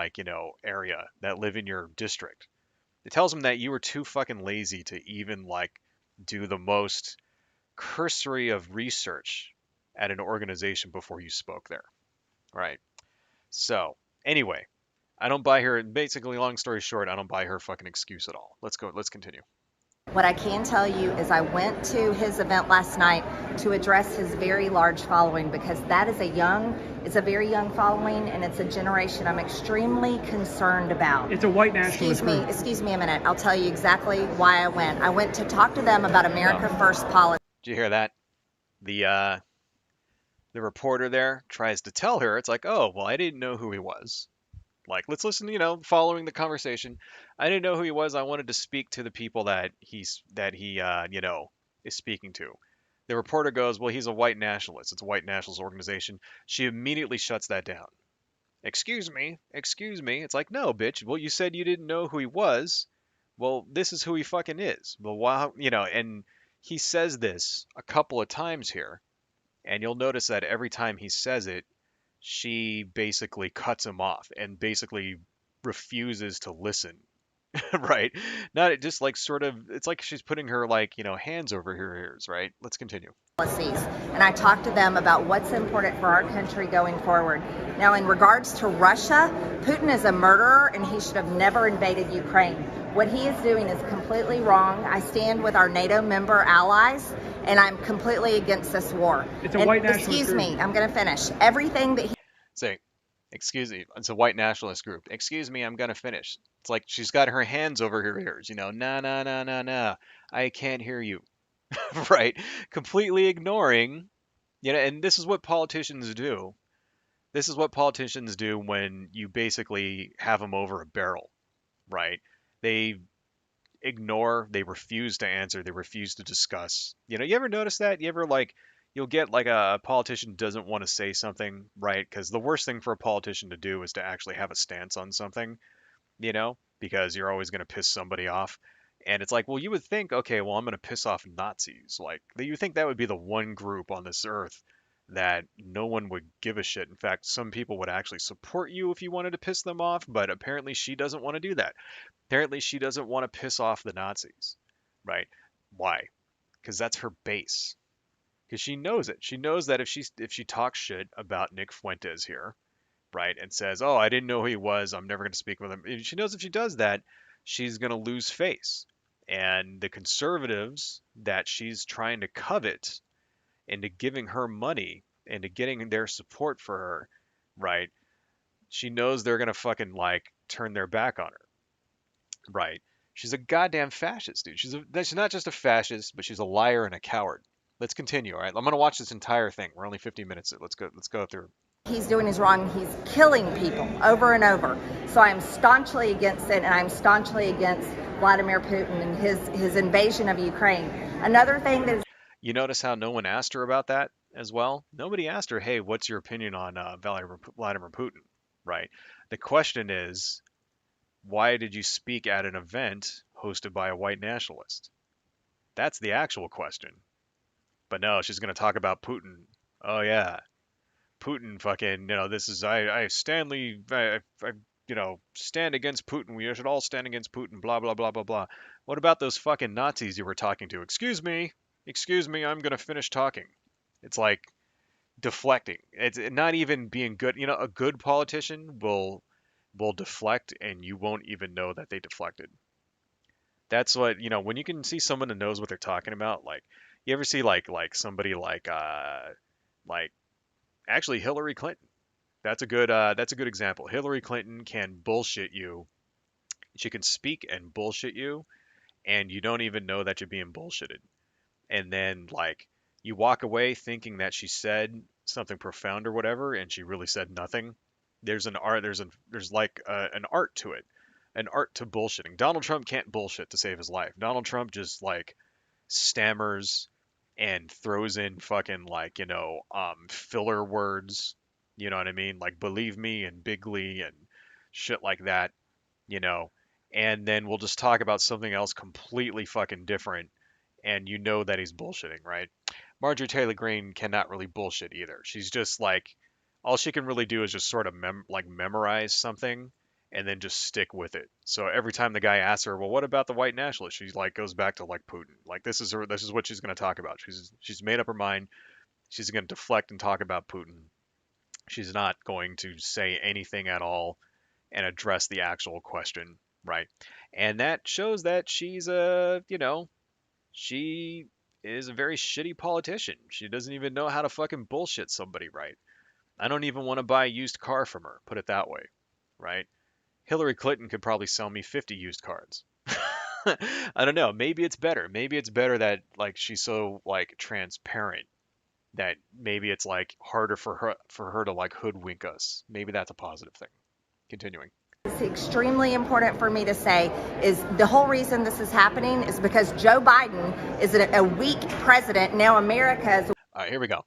area, that live in your district? It tells them that you were too fucking lazy to even like do the most cursory of research at an organization before you spoke there, right? So, anyway, I don't buy her. Basically, long story short, I don't buy her fucking excuse at all. Let's go. Let's continue. What I can tell you is I went to his event last night to address his very large following, because that is it's a very young following, and it's a generation I'm extremely concerned about. It's a white nationalist group. Excuse me a minute. I'll tell you exactly why I went. I went to talk to them about America First policy. Did you hear that? The reporter there tries to tell her, it's like, oh, well, I didn't know who he was. Like, let's listen, following the conversation. I didn't know who he was. I wanted to speak to the people that he is speaking to. The reporter goes, well, he's a white nationalist. It's a white nationalist organization. She immediately shuts that down. Excuse me, excuse me. It's like, no, bitch. Well, you said you didn't know who he was. Well, this is who he fucking is. Well, wow, and he says this a couple of times here, and you'll notice that every time he says it, she basically cuts him off and basically refuses to listen. Right? Not just like sort of, it's like she's putting her like, hands over her ears, right? Let's continue. And I talked to them about what's important for our country going forward. Now, in regards to Russia, Putin is a murderer and he should have never invaded Ukraine. What he is doing is completely wrong. I stand with our NATO member allies, and I'm completely against this war. It's a white nationalist Excuse group. me, I'm going to finish. Everything that he Say, excuse me, it's a white nationalist group. Excuse me, I'm gonna finish. It's like she's got her hands over her ears, nah, nah, nah, nah, nah. I can't hear you. Right? Completely ignoring, and this is what politicians do. This is what politicians do when you basically have them over a barrel, right? They ignore, they refuse to answer, they refuse to discuss. You ever notice that? You ever like you'll get like a politician doesn't want to say something, right? Because the worst thing for a politician to do is to actually have a stance on something, because you're always going to piss somebody off. And it's like, well, you would think, okay, well, I'm going to piss off Nazis. Like, you think that would be the one group on this earth that no one would give a shit. In fact, some people would actually support you if you wanted to piss them off, but apparently she doesn't want to do that. Apparently she doesn't want to piss off the Nazis, right? Why? Because that's her base. Because she knows it. She knows that if she talks shit about Nick Fuentes here, right, and says, "Oh, I didn't know who he was. I'm never going to speak with him." She knows if she does that, she's going to lose face. And the conservatives that she's trying to covet into giving her money, into getting their support for her, right? She knows they're going to fucking like turn their back on her, right? She's a goddamn fascist, dude. She's not just a fascist, but she's a liar and a coward. Let's continue, all right? I'm going to watch this entire thing. We're only 50 minutes. Let's go. Let's go through. He's doing is wrong. He's killing people over and over. So I'm staunchly against it, and I'm staunchly against Vladimir Putin and his invasion of Ukraine. Another thing that is You notice how no one asked her about that as well? Nobody asked her, hey, what's your opinion on Vladimir Putin, right? The question is, why did you speak at an event hosted by a white nationalist? That's the actual question. But no, she's going to talk about Putin. Oh, yeah. Putin fucking, this is, stand against Putin. We should all stand against Putin, blah, blah, blah, blah, blah. What about those fucking Nazis you were talking to? Excuse me, I'm going to finish talking. It's like deflecting. It's not even being good. A good politician will deflect and you won't even know that they deflected. That's what, when you can see someone that knows what they're talking about, like you ever see like somebody like actually Hillary Clinton. That's a good example. Hillary Clinton can bullshit you. She can speak and bullshit you, and you don't even know that you're being bullshitted. And then like you walk away thinking that she said something profound or whatever, and she really said nothing. There's an art. There's like an art to it, an art to bullshitting. Donald Trump can't bullshit to save his life. Donald Trump just like stammers and throws in fucking like filler words. You know what I mean? Like believe me and bigly and shit like that. You know, and then we'll just talk about something else completely fucking different, and you know that he's bullshitting, right? Marjorie Taylor Greene cannot really bullshit either. She's just like, all she can really do is just sort of memorize something and then just stick with it. So every time the guy asks her, well, what about the white nationalists? She's like goes back to like Putin. Like this is what she's going to talk about. She's made up her mind. She's going to deflect and talk about Putin. She's not going to say anything at all and address the actual question, right? And that shows that she is a very shitty politician. She doesn't even know how to fucking bullshit somebody right. I don't even want to buy a used car from her, put it that way, right? Hillary Clinton could probably sell me 50 used cars. I don't know. Maybe it's better. Maybe it's better that like she's so like transparent that maybe it's like harder for her to like hoodwink us. Maybe that's a positive thing. Continuing. is extremely important for me to say is the whole reason this is happening is because Joe Biden is a weak president. Now America is. All right, here we go.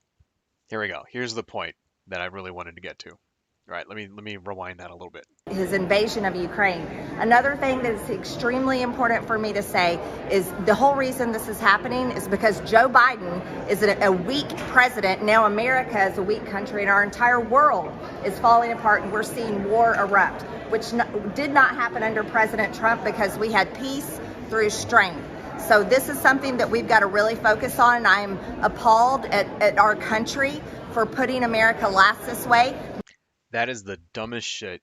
Here we go. Here's the point that I really wanted to get to. All right, let me rewind that a little bit. His invasion of Ukraine. Another thing that's extremely important for me to say is the whole reason this is happening is because Joe Biden is a weak president. Now America is a weak country and our entire world is falling apart and we're seeing war erupt, which did not happen under President Trump because we had peace through strength. So this is something that we've got to really focus on, and I'm appalled at our country for putting America last this way. That is the dumbest shit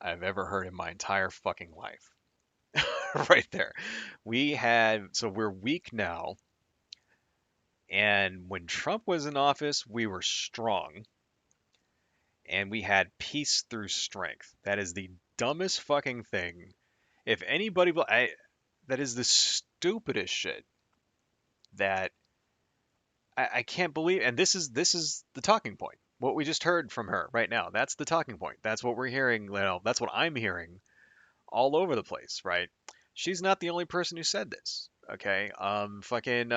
I've ever heard in my entire fucking life. Right there. We're weak now. And when Trump was in office, we were strong. And we had peace through strength. That is the dumbest fucking thing. If anybody will, that is the stupidest shit that I can't believe. And this is the talking point. What we just heard from her right now, that's the talking point. That's what we're hearing. That's what I'm hearing all over the place, right? She's not the only person who said this. Okay. Fucking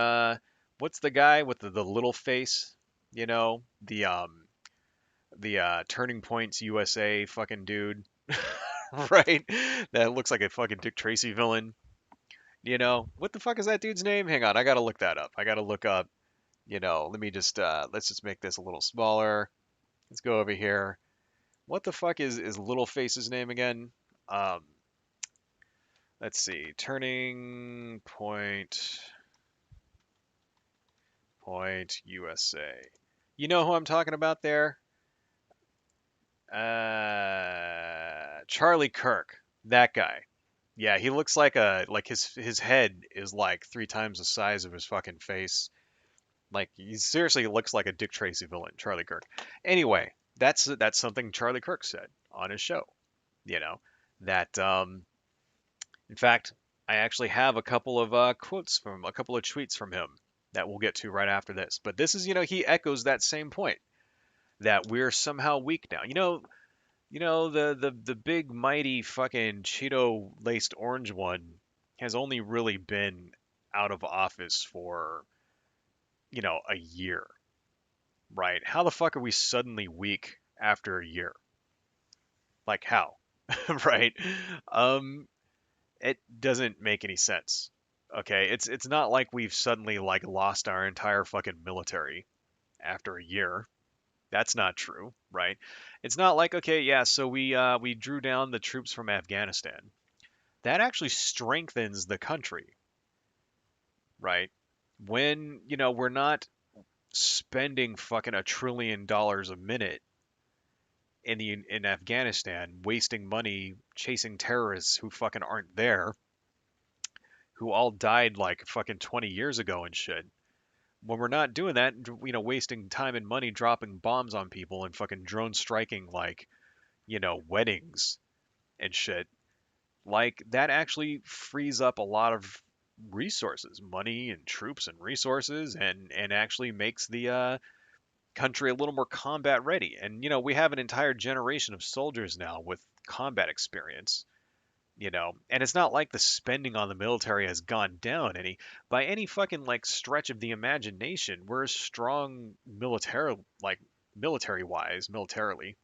what's the guy with the little face? You know, the Turning Points USA fucking dude, right? That looks like a fucking Dick Tracy villain. You know, what the fuck is that dude's name? Hang on, I gotta look that up. I gotta look up, let me just let's just make this a little smaller. Let's go over here. What the fuck is Little Face's name again? Um, let's see. Turning Point USA. You know who I'm talking about there? Charlie Kirk. That guy. Yeah, he looks like his head is like 3 times the size of his fucking face. Like he seriously looks like a Dick Tracy villain, Charlie Kirk. Anyway, that's something Charlie Kirk said on his show. You know that in fact, I actually have a couple of quotes from a couple of tweets from him that we'll get to right after this. But this is, he echoes that same point that we're somehow weak now. The big mighty fucking Cheeto laced orange one has only really been out of office for, a year, right? How the fuck are we suddenly weak after a year? Like how? Right? Um, it doesn't make any sense. Okay, it's not like we've suddenly like lost our entire fucking military after a year. That's not true, right? It's not like, okay, yeah, so we drew down the troops from Afghanistan. That actually strengthens the country, right? When, we're not spending fucking $1 trillion a minute in Afghanistan, wasting money chasing terrorists who fucking aren't there, who all died like fucking 20 years ago and shit. When we're not doing that, wasting time and money dropping bombs on people and fucking drone striking like, weddings and shit, like that actually frees up a lot of resources, money and troops and resources, and actually makes the country a little more combat ready. And we have an entire generation of soldiers now with combat experience. And it's not like the spending on the military has gone down any by any fucking like stretch of the imagination. We're as strong military wise, militarily,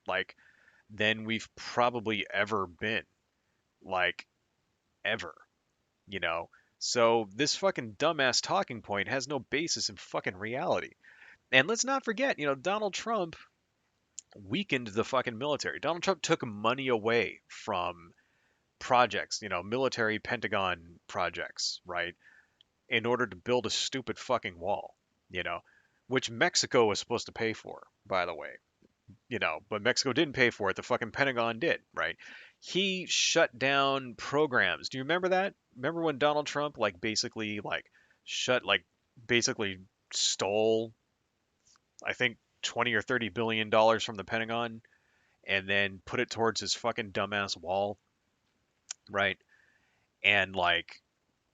like than we've probably ever been, like ever, you know. So this fucking dumbass talking point has no basis in fucking reality. And let's not forget, Donald Trump weakened the fucking military. Donald Trump took money away from projects, military Pentagon projects, right? In order to build a stupid fucking wall, you know, which Mexico was supposed to pay for, by the way, but Mexico didn't pay for it. The fucking Pentagon did, right? He shut down programs. Do you remember that? Remember when Donald Trump basically stole, I think, 20 or 30 billion dollars from the Pentagon and then put it towards his fucking dumbass wall, right? And like,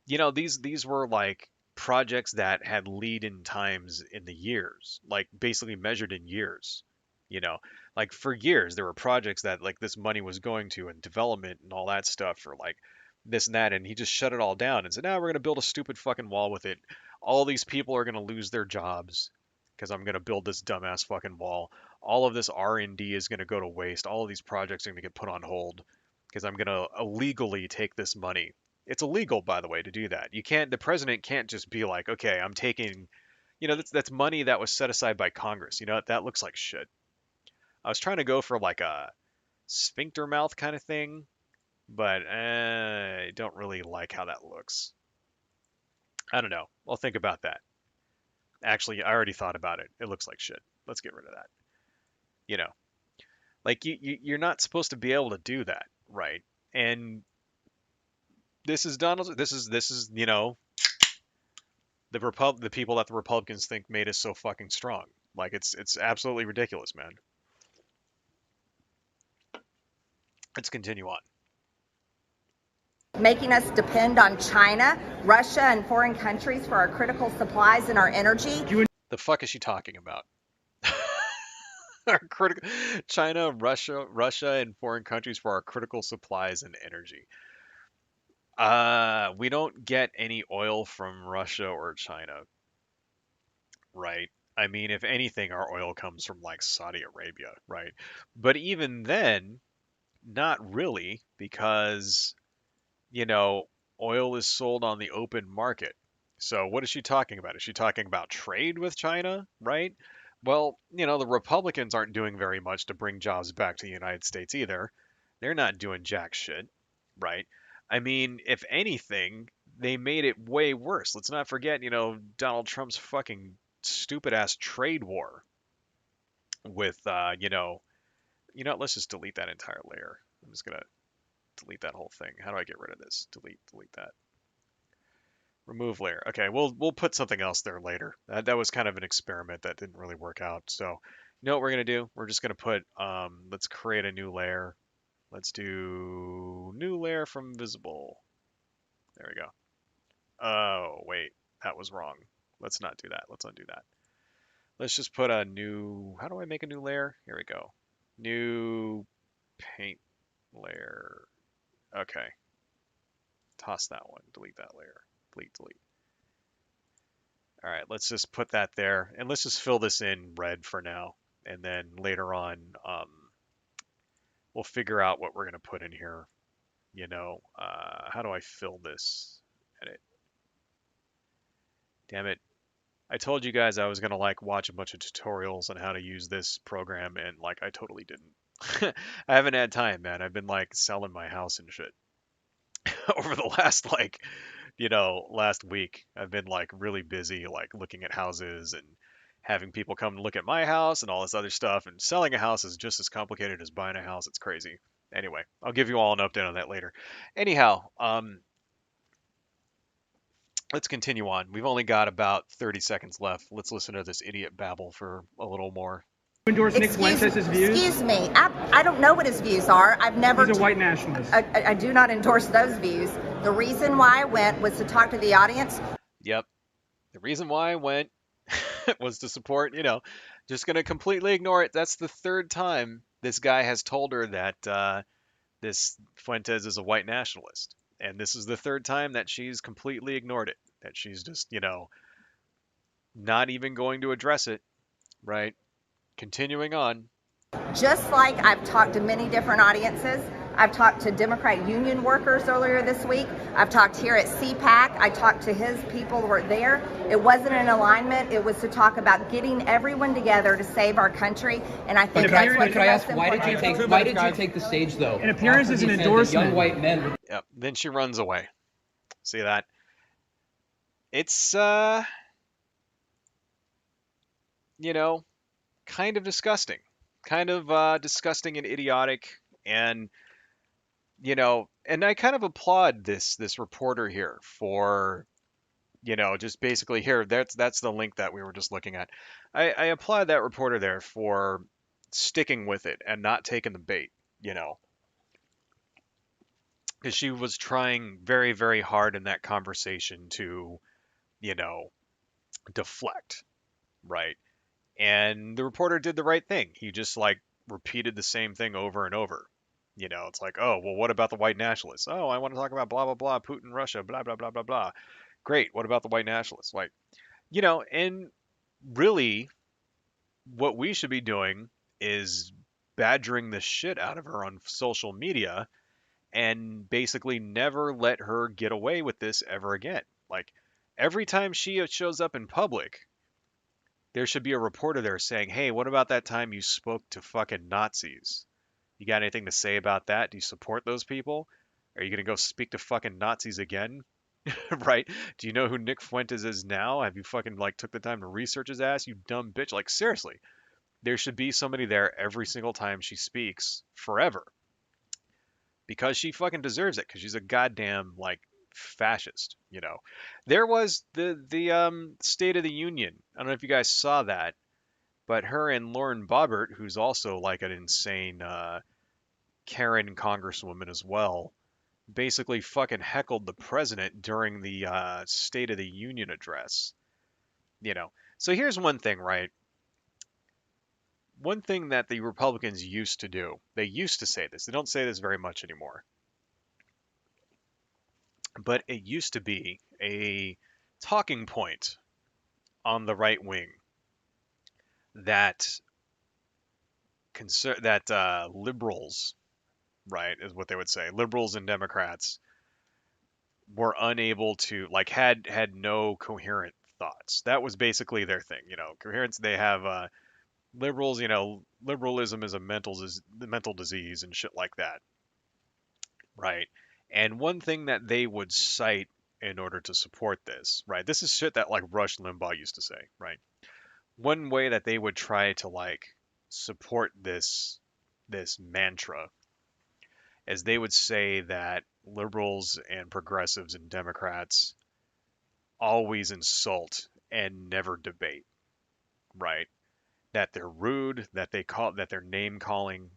these were like projects that had lead in times in the years, like basically measured in years. You know, like for years there were projects that like this money was going to and development and all that stuff for like this and that, and he just shut it all down and said, "Now we're gonna build a stupid fucking wall with it. All these people are gonna lose their jobs because I'm gonna build this dumbass fucking wall. All of this R&D is gonna go to waste. All of these projects are gonna get put on hold because I'm gonna illegally take this money." It's illegal, by the way, to do that. The president can't just be like, okay, I'm taking, that's money that was set aside by Congress. That looks like shit. I was trying to go for like a sphincter mouth kind of thing, but I don't really like how that looks. I don't know. I'll think about that. Actually, I already thought about it. It looks like shit. Let's get rid of that. You know, like you're not supposed to be able to do that, right? And this is Donald. This is the people that the Republicans think made us so fucking strong. Like it's absolutely ridiculous, man. Let's continue on. Making us depend on China, Russia, and foreign countries for our critical supplies and our energy. The fuck is she talking about? Our critical China, Russia, and foreign countries for our critical supplies and energy. We don't get any oil from Russia or China, right? I mean, if anything, our oil comes from like Saudi Arabia, right? But even then, not really, because, you know, oil is sold on the open market. So what is she talking about? Is she talking about trade with China, right? Well, the Republicans aren't doing very much to bring jobs back to the United States either. They're not doing jack shit, right? I mean, if anything, they made it way worse. Let's not forget, Donald Trump's fucking stupid ass trade war with, let's just delete that entire layer. I'm just gonna delete that whole thing. How do I get rid of this? Delete that. Remove layer. Okay, we'll put something else there later. That was kind of an experiment that didn't really work out. So, you know what we're gonna do? We're just gonna put let's create a new layer. Let's do new layer from visible. There we go. Oh, wait, that was wrong. Let's not do that. Let's undo that. Let's just put a new, how do I make a new layer? Here we go. New paint layer. Okay. Toss that one. Delete that layer. Delete. All right, let's just put that there, and let's just fill this in red for now, and then later on, we'll figure out what we're gonna put in here. How do I fill this? Edit. Damn it! I told you guys I was gonna like watch a bunch of tutorials on how to use this program, and like I totally didn't. I haven't had time, man. I've been like selling my house and shit over the last last week. I've been like really busy, like looking at houses and having people come and look at my house and all this other stuff. And selling a house is just as complicated as buying a house. It's crazy. Anyway, I'll give you all an update on that later. Anyhow, let's continue on. We've only got about 30 seconds left. Let's listen to this idiot babble for a little more. Endorse Nick Fuentes' views? Excuse me. I don't know what his views are. I've never. He's a white nationalist. I do not endorse those views. The reason why I went was to talk to the audience. Yep. The reason why I went was to support, just going to completely ignore it. That's the third time this guy has told her that this Fuentes is a white nationalist. And this is the third time that she's completely ignored it, that she's just, not even going to address it, right? Continuing on. Just like I've talked to many different audiences. I've talked to Democrat union workers earlier this week. I've talked here at CPAC. I talked to his people who were there. It wasn't an alignment. It was to talk about getting everyone together to save our country. And I think that's what. Could I ask, why did you take the stage though? An appearance is an endorsement. Young white men. Yep. Then she runs away. See that? It's kind of disgusting. Kind of disgusting and idiotic, and and I kind of applaud this reporter here for, just basically here. That's the link that we were just looking at. I applaud that reporter there for sticking with it and not taking the bait. Because she was trying very, very hard in that conversation to, deflect, right? And the reporter did the right thing. He just like repeated the same thing over and over. It's like, oh, well, what about the white nationalists? Oh, I want to talk about blah, blah, blah, Putin, Russia, blah, blah, blah, blah, blah. Great. What about the white nationalists? Like, and really what we should be doing is badgering the shit out of her on social media and basically never let her get away with this ever again. Like, every time she shows up in public, there should be a reporter there saying, hey, what about that time you spoke to fucking Nazis? You got anything to say about that? Do you support those people? Are you going to go speak to fucking Nazis again? Right? Do you know who Nick Fuentes is now? Have you fucking like took the time to research his ass, you dumb bitch? Like, seriously, there should be somebody there every single time she speaks forever. Because she fucking deserves it, because she's a goddamn like fascist. There was the State of the Union. I don't know if you guys saw that, but her and Lauren Boebert, who's also like an insane Karen congresswoman as well, basically fucking heckled the president during the State of the Union address. So here's one thing, right? One thing that the Republicans used to do, they used to say this. They don't say this very much anymore. but it used to be a talking point on the right wing that liberals, right, is what they would say. Liberals and Democrats were unable to like had no coherent thoughts. That was basically their thing, coherence. They have liberals, liberalism is a mental disease and shit like that, right? And one thing that they would cite in order to support this, right? This is shit that like Rush Limbaugh used to say, right? One way that they would try to like support this mantra is they would say that liberals and progressives and Democrats always insult and never debate, right? That they're rude, that they're name calling,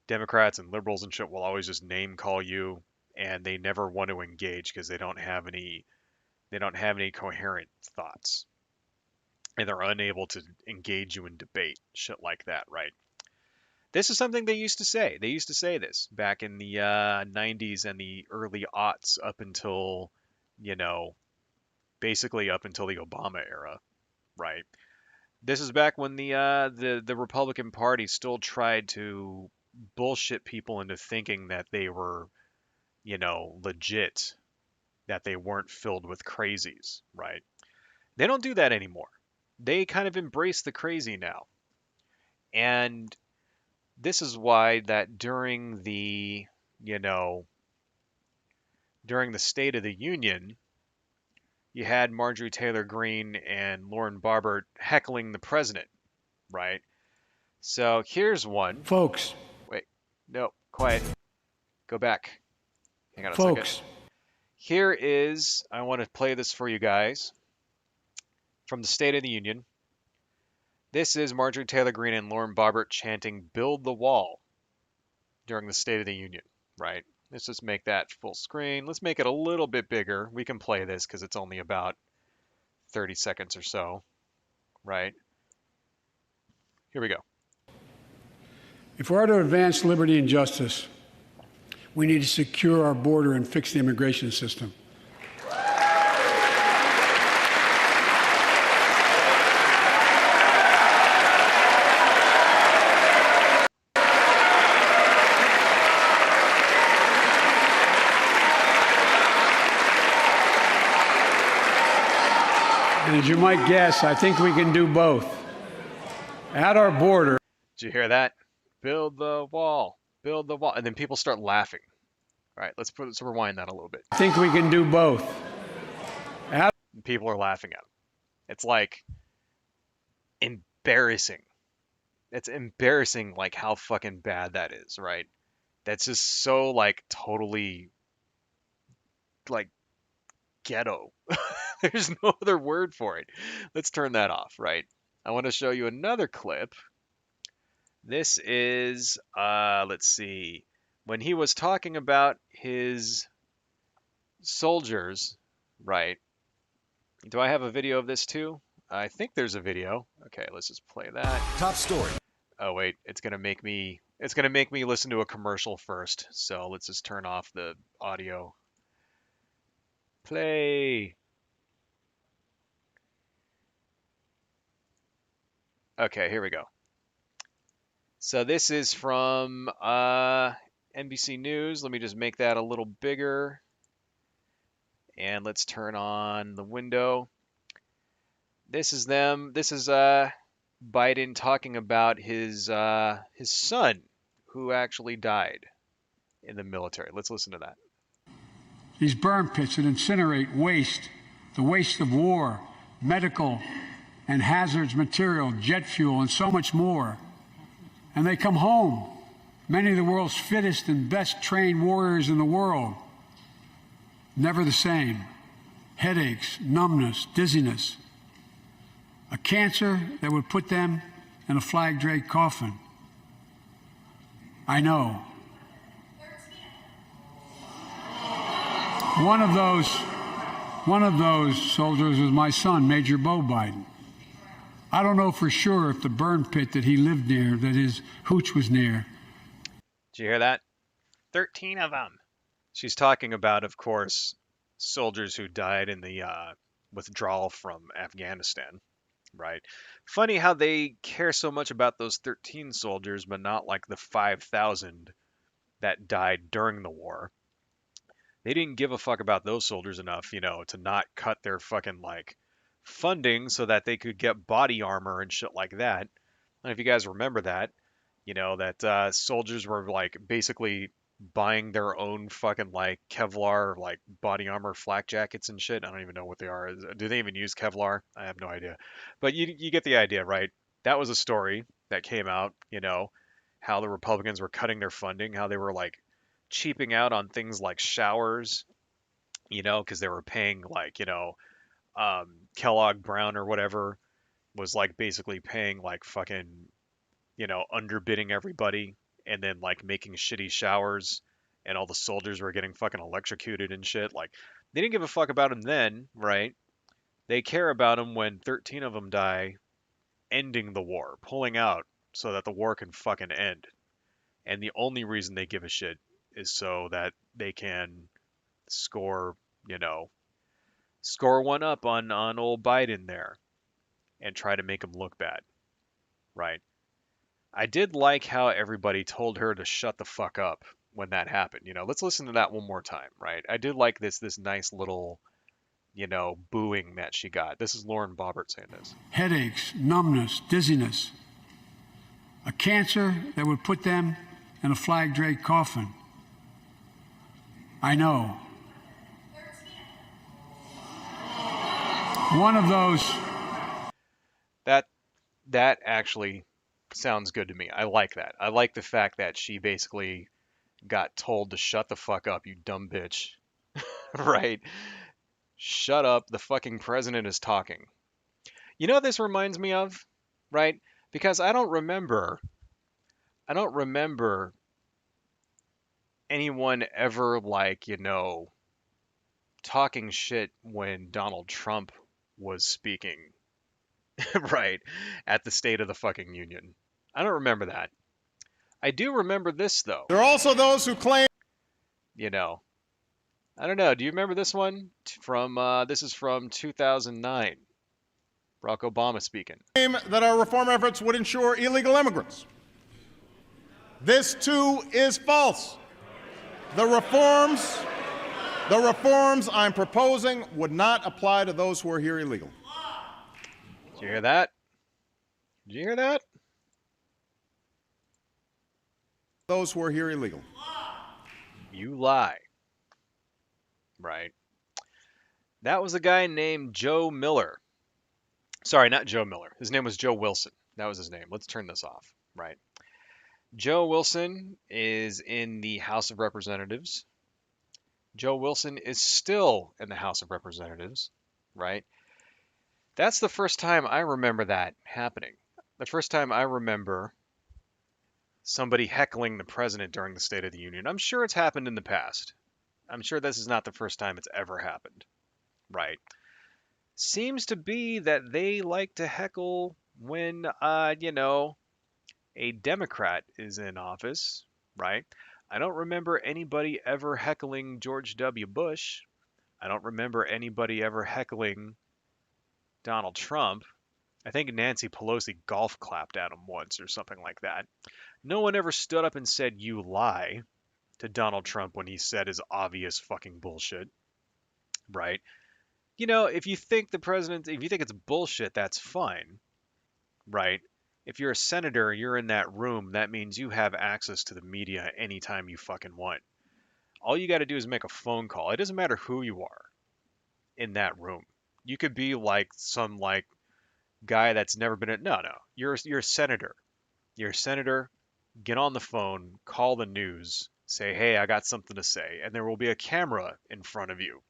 Democrats and liberals and shit will always just name call you, and they never want to engage because they don't have any coherent thoughts, and they're unable to engage you in debate, shit like that, right? This is something they used to say. They used to say this back in the 90s and the early aughts up until, you know, basically up until the Obama era, right? This is back when the Republican Party still tried to bullshit people into thinking that they were, legit, that they weren't filled with crazies, right? They don't do that anymore. They kind of embrace the crazy now. And this is why that you know, during the State of the Union, you had Marjorie Taylor Greene and Lauren Boebert heckling the president, right? So here's one. Folks, Wait, no, quiet. Go back. Hang on a second. folks, Here is, I want to play this for you guys from the State of the Union. This is Marjorie Taylor Greene and Lauren Boebert chanting "Build the Wall" during the State of the Union, right? Let's just make that full screen. Let's make it a little bit bigger. We can play this because it's only about 30 seconds or so, right? Here we go. If we're to advance liberty and justice, we need to secure our border and fix the immigration system. And as you might guess, I think we can do both. At our border. Did you hear that? Build the wall, build the wall. And then people start laughing. All right, let's rewind that a little bit. I think we can do both. People are laughing at him. It's like embarrassing. It's embarrassing like how fucking bad that is, right? That's just so like totally like ghetto. There's no other word for it. Let's turn that off, right? I want to show you another clip. This is, let's see, when he was talking about his soldiers, right? Do I have a video of this too? I think there's a video. Okay, let's just play that. Top story. Oh wait, it's gonna make me listen to a commercial first. So let's just turn off the audio. Play. Okay, here we go. So this is from NBC News. Let me just make that a little bigger. And let's turn on the window. This is them. This is Biden talking about his son who actually died in the military. Let's listen to that. These burn pits that incinerate waste, the waste of war, medical and hazardous material, jet fuel, and so much more. And they come home, many of the world's fittest and best trained warriors in the world. Never the same. Headaches, numbness, dizziness. A cancer that would put them in a flag-draped coffin. I know. One of those soldiers was my son, Major Bo Biden. I don't know for sure if the burn pit that he lived near, that his hooch was near. Did you hear that? 13 of them. She's talking about, of course, soldiers who died in the withdrawal from Afghanistan, right? Funny how they care so much about those 13 soldiers, but not like the 5,000 that died during the war. They didn't give a fuck about those soldiers enough, to not cut their fucking like funding so that they could get body armor and shit like that. I don't know if you guys remember that, that soldiers were like basically buying their own fucking like Kevlar like body armor flak jackets and shit. I don't even know what they are. Do they even use Kevlar? I have no idea. But you get the idea, right? That was a story that came out, how the Republicans were cutting their funding, how they were like cheaping out on things like showers, because they were paying like, Kellogg Brown or whatever was like basically paying like fucking, underbidding everybody and then like making shitty showers and all the soldiers were getting fucking electrocuted and shit. Like they didn't give a fuck about them then, right? They care about them when 13 of them die, ending the war, pulling out so that the war can fucking end. And the only reason they give a shit is so that they can score, you know, score one up on old Biden there and try to make him look bad, right? I did like how everybody told her to shut the fuck up when that happened. Let's listen to that one more time, right? I did like this nice little, booing that she got. This is Lauren Boebert saying this. Headaches, numbness, dizziness. A cancer that would put them in a flag draped coffin. I know. One of those. That actually sounds good to me. I like that. I like the fact that she basically got told to shut the fuck up, you dumb bitch. Right? Shut up. The fucking president is talking. You know what this reminds me of? Right? Because I don't remember anyone ever like, talking shit when Donald Trump was speaking, right, at the State of the fucking Union. I don't remember that. I do remember this though. There are also those who claim, You know, I don't know. Do you remember this one from? This is from 2009. Barack Obama speaking. that our reform efforts would ensure illegal immigrants. This too is false. The reforms I'm proposing would not apply to those who are here illegally. Did you hear that? Did you hear that? Those who are here illegally. You lie. Right. That was a guy named Joe Miller. Sorry, not Joe Miller. His name was Joe Wilson. That was his name. Let's turn this off. Right. Joe Wilson is in the House of Representatives. Joe Wilson is still in the House of Representatives. Right. That's the first time I remember that happening. The first time I remember somebody heckling the president during the State of the Union. I'm sure it's happened in the past. I'm sure this is not the first time it's ever happened. Right. Seems to be that they like to heckle when, a Democrat is in office, right? I don't remember anybody ever heckling George W. Bush. I don't remember anybody ever heckling Donald Trump. I think Nancy Pelosi golf clapped at him once or something like that. No one ever stood up and said, "You lie," to Donald Trump when he said his obvious fucking bullshit, right? If you think if you think it's bullshit, that's fine, right? If you're a senator and you're in that room, that means you have access to the media anytime you fucking want. All you got to do is make a phone call. It doesn't matter who you are in that room. You could be like some like guy that's never been no. You're a senator. You're a senator. Get on the phone, call the news, say, "Hey, I got something to say," and there will be a camera in front of you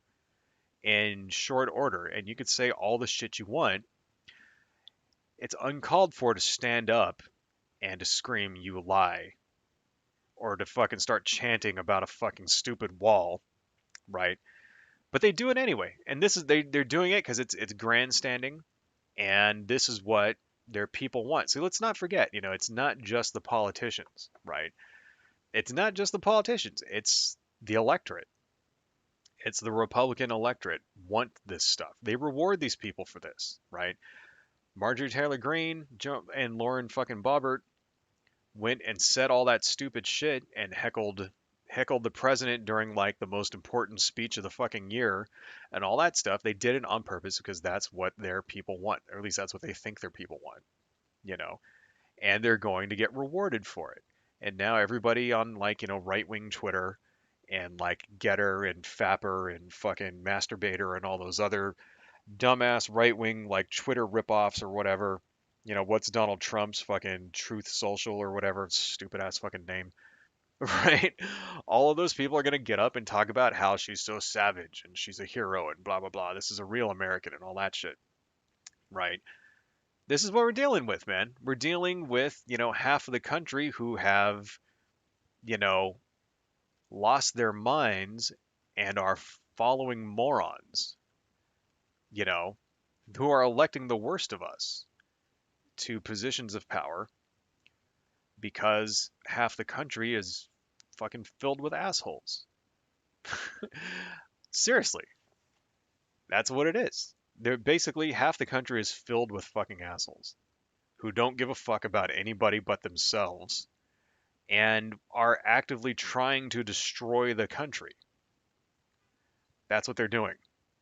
in short order, and you could say all the shit you want. It's uncalled for to stand up and to scream, "You lie," or to fucking start chanting about a fucking stupid wall, right? But they do it anyway, and this is they're doing it because it's grandstanding, and this is what their people want. So let's not forget, it's not just the politicians, right? It's not just the politicians; it's the electorate. It's the Republican electorate want this stuff. They reward these people for this, right? Marjorie Taylor Greene and Lauren fucking Boebert went and said all that stupid shit and heckled the president during like the most important speech of the fucking year and all that stuff. They did it on purpose because that's what their people want, or at least that's what they think their people want, you know. And they're going to get rewarded for it. And now everybody on like, right wing Twitter and like Getter and Fapper and fucking Masturbator and all those other dumbass right wing like Twitter ripoffs or whatever. What's Donald Trump's fucking Truth Social or whatever stupid ass fucking name, right? All of those people are going to get up and talk about how she's so savage and she's a hero and blah, blah, blah. This is a real American and all that shit, right? This is what we're dealing with, man. We're dealing with, half of the country who have, you know, lost their minds and are following morons, you know, who are electing the worst of us to positions of power because half the country is fucking filled with assholes. Seriously, that's what it is. They're basically half the country is filled with fucking assholes who don't give a fuck about anybody but themselves and are actively trying to destroy the country. That's what they're doing,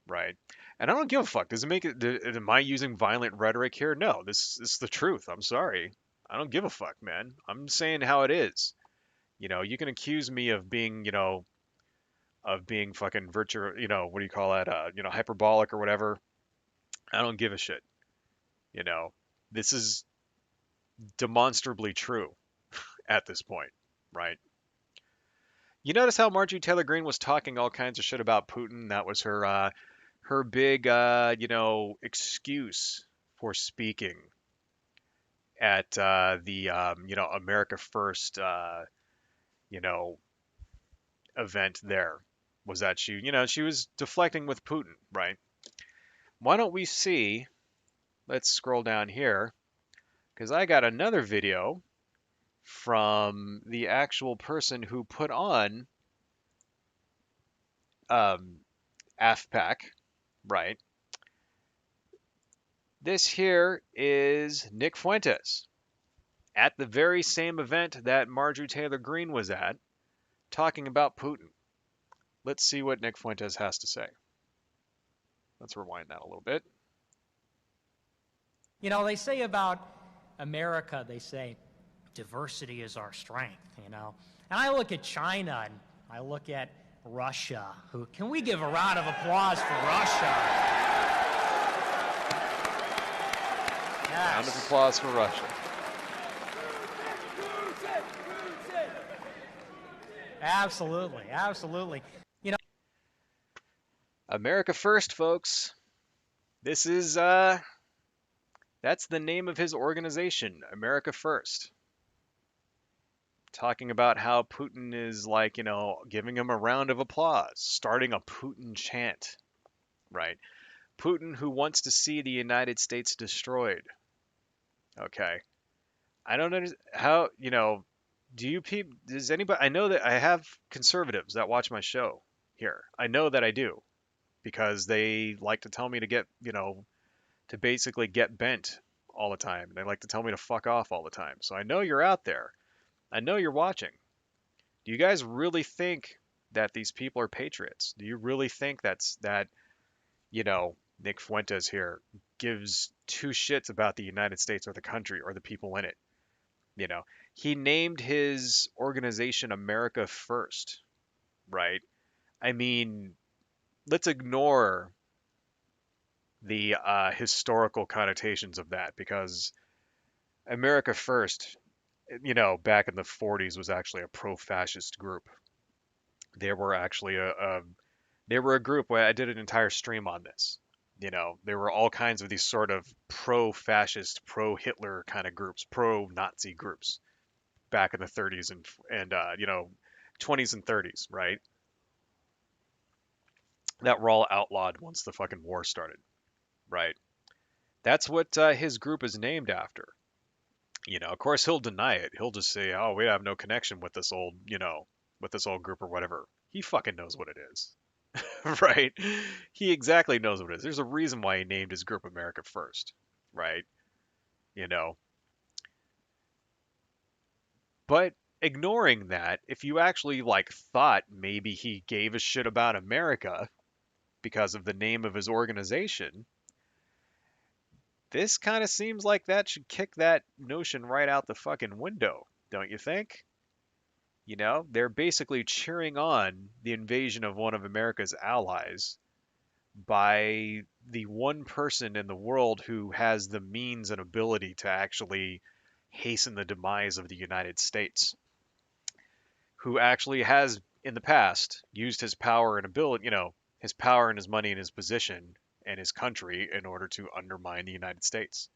right? And I don't give a fuck. Does it make it? Am I using violent rhetoric here? No, this is the truth. I'm sorry. I don't give a fuck, man. I'm saying how it is. You can accuse me of being, of being fucking virtue, what do you call that? Hyperbolic or whatever. I don't give a shit. You know, this is demonstrably true at this point, right? You notice how Marjorie Taylor Greene was talking all kinds of shit about Putin. That was her big excuse for speaking at the America First you know event there was that she was deflecting with Putin, right? Why don't we see? Let's scroll down here because I got another video from the actual person who put on um, AFPAC, right? This here is Nick Fuentes at the very same event that Marjorie Taylor Greene was at, talking about Putin. Let's see what Nick Fuentes has to say. Let's rewind that a little bit. They say about America, they say diversity is our strength, And I look at China and I look at Russia. Can we give a round of applause for Russia? Yes. Round of applause for Russia. Absolutely, absolutely. America First, folks. This is that's the name of his organization, America First. Talking about how Putin is like, giving him a round of applause, starting a Putin chant, right? Putin who wants to see the United States destroyed. Okay. I don't know how, does anybody, I know that I have conservatives that watch my show here. I know that I do because they like to tell me to get, to basically get bent all the time. They like to tell me to fuck off all the time. So I know you're out there. I know you're watching. Do you guys really think that these people are patriots? Do you really think that, Nick Fuentes here gives two shits about the United States or the country or the people in it? He named his organization America First, right? I mean, let's ignore the historical connotations of that because America First, back in the 40s was actually a pro-fascist group. They were actually they were a group where I did an entire stream on this. There were all kinds of these sort of pro-fascist, pro-Hitler kind of groups, pro-Nazi groups back in the 30s and 20s and 30s, right? That were all outlawed once the fucking war started, right? That's what his group is named after. Of course he'll deny it. He'll just say, "Oh, we have no connection with this old, with this old group or whatever." He fucking knows what it is. right? He exactly knows what it is. There's a reason why he named his group America First, right? You know, but ignoring that, if you actually like thought maybe he gave a shit about America because of the name of his organization, this kind of seems like that should kick that notion right out the fucking window, don't you think? You know, they're basically cheering on the invasion of one of America's allies by the one person in the world who has the means and ability to actually hasten the demise of the United States, who actually has in the past used his power and ability, his power and his money and his position and his country in order to undermine the United States.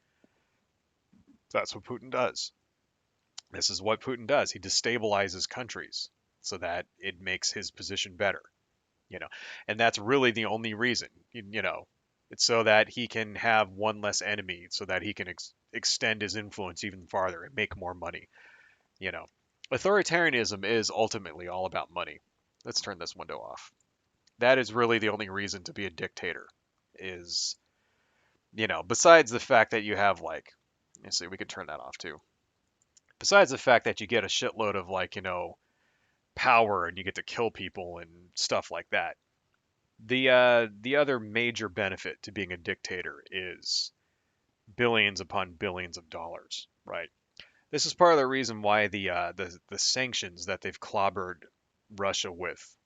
That's what Putin does. This is what Putin does. He destabilizes countries so that it makes his position better, you know. And that's really the only reason, It's so that he can have one less enemy so that he can extend his influence even farther and make more money, you know. Authoritarianism is ultimately all about money. Let's turn this window off. That is really the only reason to be a dictator is, besides the fact that you have like, let's see, we could turn that off too. Besides the fact that you get a shitload of like, power and you get to kill people and stuff like that. The other major benefit to being a dictator is billions upon billions of dollars, right? This is part of the reason why the sanctions that they've clobbered Russia with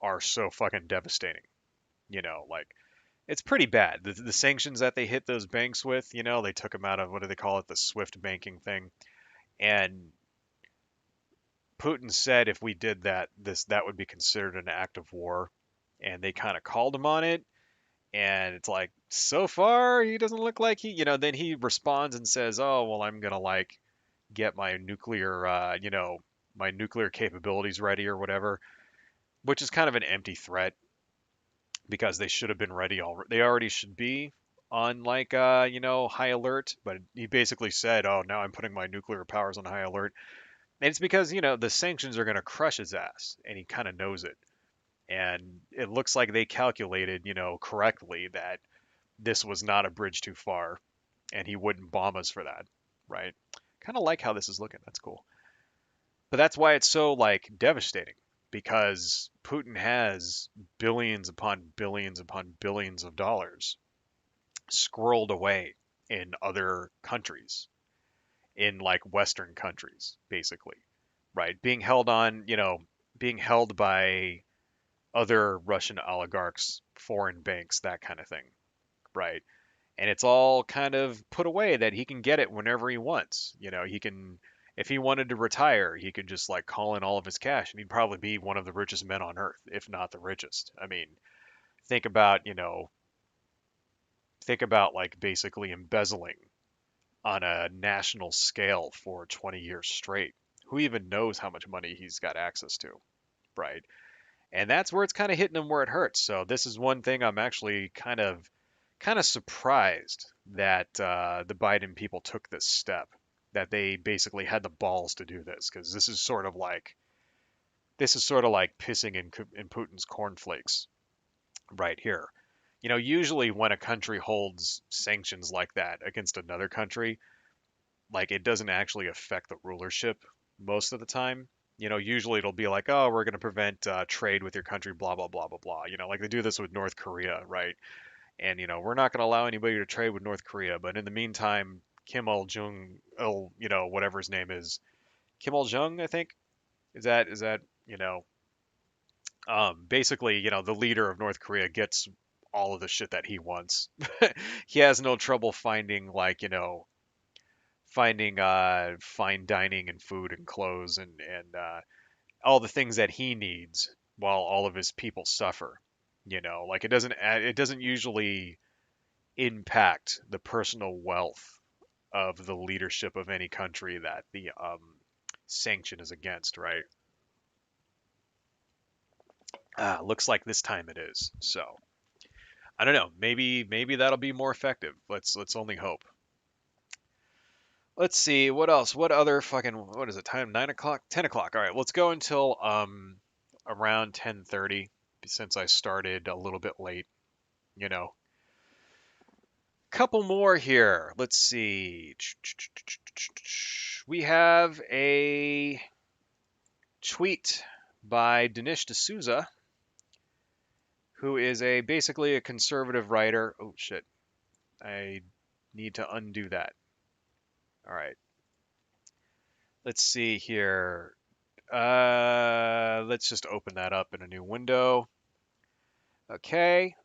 are so fucking devastating. Like it's pretty bad. The sanctions that they hit those banks with, they took them out of what do they call it, the SWIFT banking thing, and Putin said if we did that, that would be considered an act of war, and they kind of called him on it. And it's like, so far he doesn't look like then he responds and says, "Oh, well, I'm gonna like get my nuclear, my nuclear capabilities ready or whatever," which is kind of an empty threat because they should have been ready already. They already should be on like, high alert. But he basically said, "Oh, now I'm putting my nuclear powers on high alert," and it's because the sanctions are gonna crush his ass, and he kind of knows it. And it looks like they calculated, correctly that this was not a bridge too far, and he wouldn't bomb us for that, right? Kind of like how this is looking. That's cool. But that's why it's so like devastating because Putin has billions upon billions upon billions of dollars squirreled away in other countries, in like Western countries, basically, right? Being held by other Russian oligarchs, foreign banks, that kind of thing, right? And it's all kind of put away that he can get it whenever he wants. He can, if he wanted to retire, he could just like call in all of his cash and he'd probably be one of the richest men on earth, if not the richest. I mean, think about, think about like basically embezzling on a national scale for 20 years straight. Who even knows how much money he's got access to, right? And that's where it's kind of hitting him where it hurts. So this is one thing I'm actually kind of surprised that the Biden people took this step, that they basically had the balls to do this, because this is sort of like pissing in Putin's cornflakes right here. Usually when a country holds sanctions like that against another country, like it doesn't actually affect the rulership most of the time. Usually it'll be like, oh, we're going to prevent trade with your country, blah blah blah blah blah. Like they do this with North Korea, right? And we're not going to allow anybody to trade with North Korea. But in the meantime, Kim Il Jung, whatever his name is, Kim Il Jung, I think, is that basically, the leader of North Korea gets all of the shit that he wants. He has no trouble finding like finding fine dining and food and clothes and all the things that he needs while all of his people suffer. Like it doesn't usually impact the personal wealth of the leadership of any country that the sanction is against, right? Looks like this time it is. So I don't know. Maybe that'll be more effective. Let's only hope. Let's see what else. What other fucking what is it? Time 9 o'clock, 10 o'clock. All right, let's go until around 10:30 since I started a little bit late, you know. Couple more here. Let's see. We have a tweet by Dinesh D'Souza, who is a basically a conservative writer. Oh shit. I need to undo that. All right. Let's see here. Let's just open that up in a new window. Okay.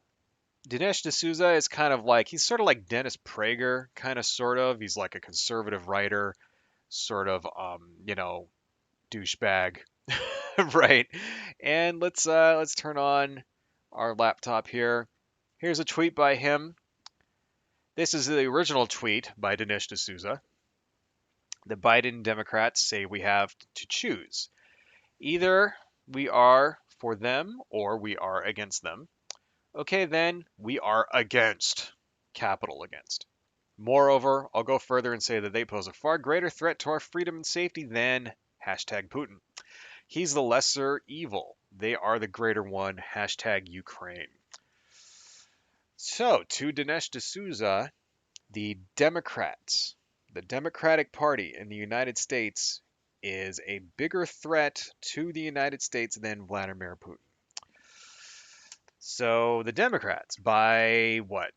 Dinesh D'Souza is kind of like, he's sort of like Dennis Prager, kind of sort of. He's like a conservative writer, sort of, douchebag, right? And let's turn on our laptop here. Here's a tweet by him. This is the original tweet by Dinesh D'Souza. The Biden Democrats say we have to choose. Either we are for them or we are against them. Okay, then we are against. Capital against. Moreover, I'll go further and say that they pose a far greater threat to our freedom and safety than hashtag Putin. He's the lesser evil. They are the greater one. Hashtag Ukraine. So, to Dinesh D'Souza, the Democrats, the Democratic Party in the United States is a bigger threat to the United States than Vladimir Putin. So the Democrats, by what?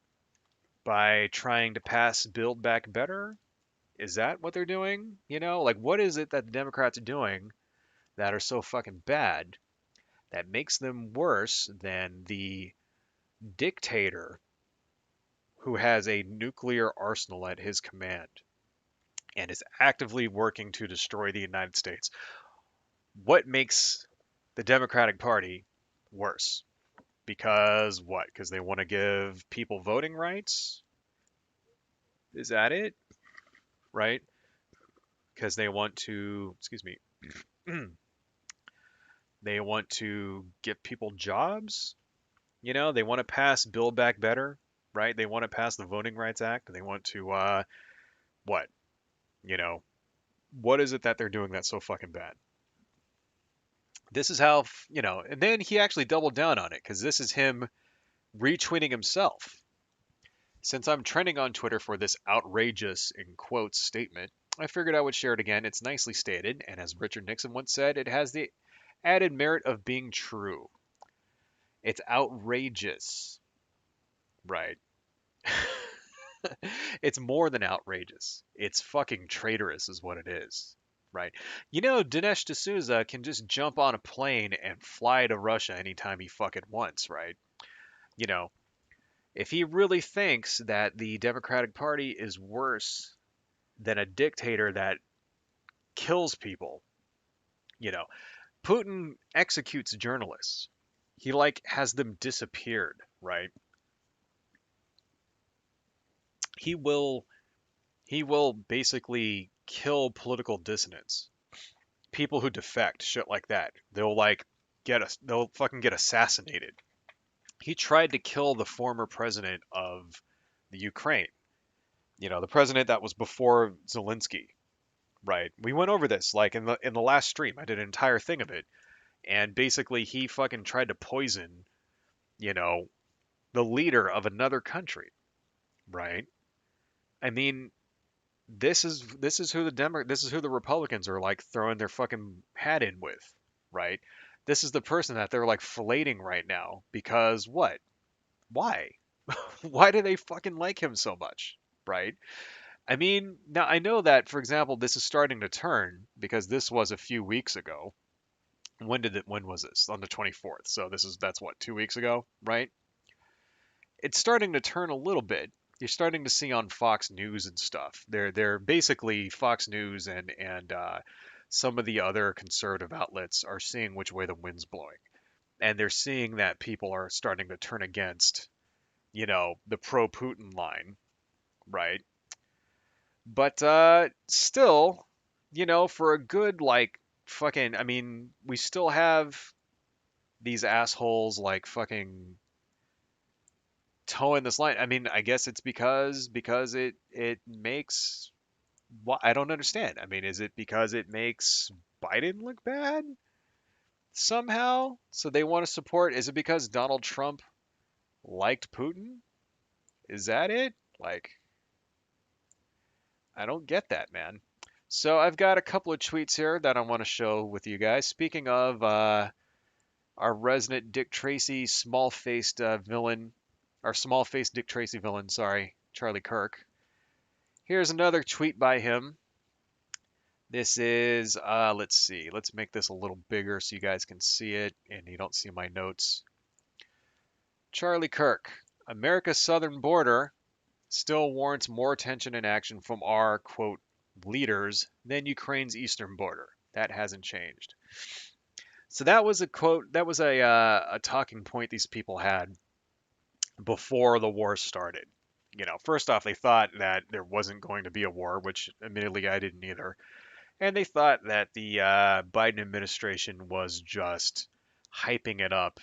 By trying to pass Build Back Better? Is that what they're doing? Like what is it that the Democrats are doing that are so fucking bad that makes them worse than the dictator who has a nuclear arsenal at his command and is actively working to destroy the United States? What makes the Democratic Party worse? Because what? Because they want to give people voting rights? Is that it? Right? Because they want to, excuse me, they want to give people jobs. They want to pass Build Back Better, right? They want to pass the Voting Rights Act. They want to, what? You know, what is it that they're doing that's so fucking bad? This is how, and then he actually doubled down on it because this is him retweeting himself. Since I'm trending on Twitter for this outrageous, in quotes, statement, I figured I would share it again. It's nicely stated, and as Richard Nixon once said, it has the added merit of being true. It's outrageous, right? It's more than outrageous. It's fucking traitorous, is what it is, right? Dinesh D'Souza can just jump on a plane and fly to Russia anytime he fucking wants, right? You know, if he really thinks that the Democratic Party is worse than a dictator that kills people, you know, Putin executes journalists. He like has them disappeared, right? He will he will basically kill political dissidents, people who defect, shit like that. They'll fucking get assassinated. He tried to kill the former president of the Ukraine. The president that was before Zelensky, right? We went over this like in the last stream. I did an entire thing of it. And basically he fucking tried to poison, you know, the leader of another country, right? I mean, this is who the Republicans are like throwing their fucking hat in with, right? This is the person that they're like filleting right now because what? Why? Why do they fucking like him so much, right? I mean, now I know that for example, this is starting to turn because this was a few weeks ago. When was this? On the 24th. So that's what, 2 weeks ago, right? It's starting to turn a little bit. You're starting to see on Fox News and stuff. They're basically Fox News and some of the other conservative outlets are seeing which way the wind's blowing, and they're seeing that people are starting to turn against, the pro-Putin line, right? But still, for a good like fucking, I mean, we still have these assholes like fucking towing this line. I mean, I guess it's because it makes I don't understand. I mean, is it because it makes Biden look bad? somehow. So they want to support. Is it because Donald Trump liked Putin? Is that it? Like, I don't get that, man. So I've got a couple of tweets here that I want to show with you guys. Speaking of our resident Dick Tracy small-faced villain, our small-faced Dick Tracy villain, sorry, Charlie Kirk. Here's another tweet by him. This is, let's see, let's make this a little bigger so you guys can see it and you don't see my notes. Charlie Kirk, America's southern border still warrants more attention and action from our, quote, leaders than Ukraine's eastern border. That hasn't changed. So that was a quote, that was a talking point these people had before the war started. You know, first off, they thought that there wasn't going to be a war, which admittedly I didn't either. And they thought that the Biden administration was just hyping it up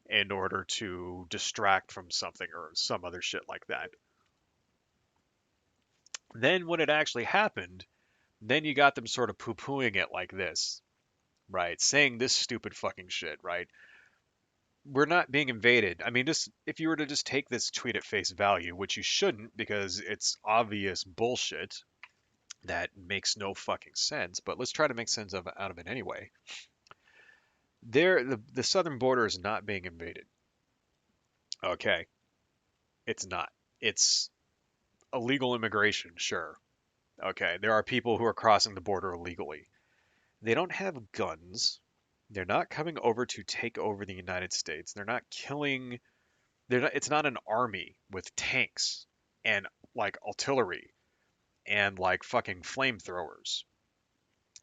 in order to distract from something or some other shit like that. Then when it actually happened, then you got them sort of poo-pooing it like this, right? Saying this stupid fucking shit, right? We're not being invaded. I mean, just if you were to just take this tweet at face value, which you shouldn't because it's obvious bullshit that makes no fucking sense, but let's try to make sense out of it anyway. The southern border is not being invaded. Okay, it's not. It's illegal immigration, sure. Okay, there are people who are crossing the border illegally. They don't have guns. They're not coming over to take over the United States. They're not killing. They're not, it's not an army with tanks and like artillery and like fucking flamethrowers,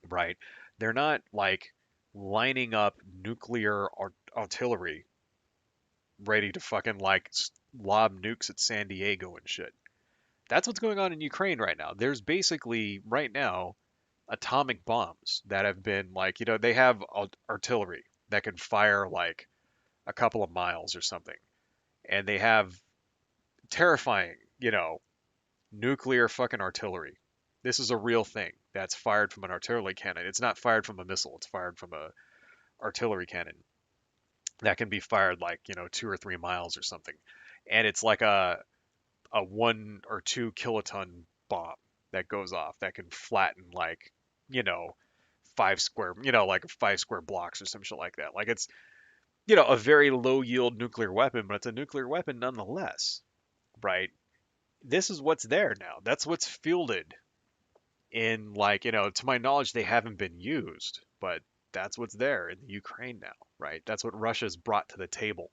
right? They're not like lining up nuclear artillery ready to fucking like lob nukes at San Diego and shit. That's what's going on in Ukraine right now. There's basically right now atomic bombs that have been like, you know, they have artillery that can fire like a couple of miles or something. And they have terrifying, you know, nuclear fucking artillery. This is a real thing that's fired from an artillery cannon. It's not fired from a missile, it's fired from a artillery cannon that can be fired like, you know, 2 or 3 miles or something. And it's like a 1 or 2 kiloton bomb that goes off that can flatten like, you know, 5 square, you know, like 5 square blocks or some shit like that. Like it's, you know, a very low yield nuclear weapon, but it's a nuclear weapon nonetheless, right? This is what's there now. That's what's fielded in like, you know, to my knowledge, they haven't been used, but that's what's there in the Ukraine now, right? That's what Russia's brought to the table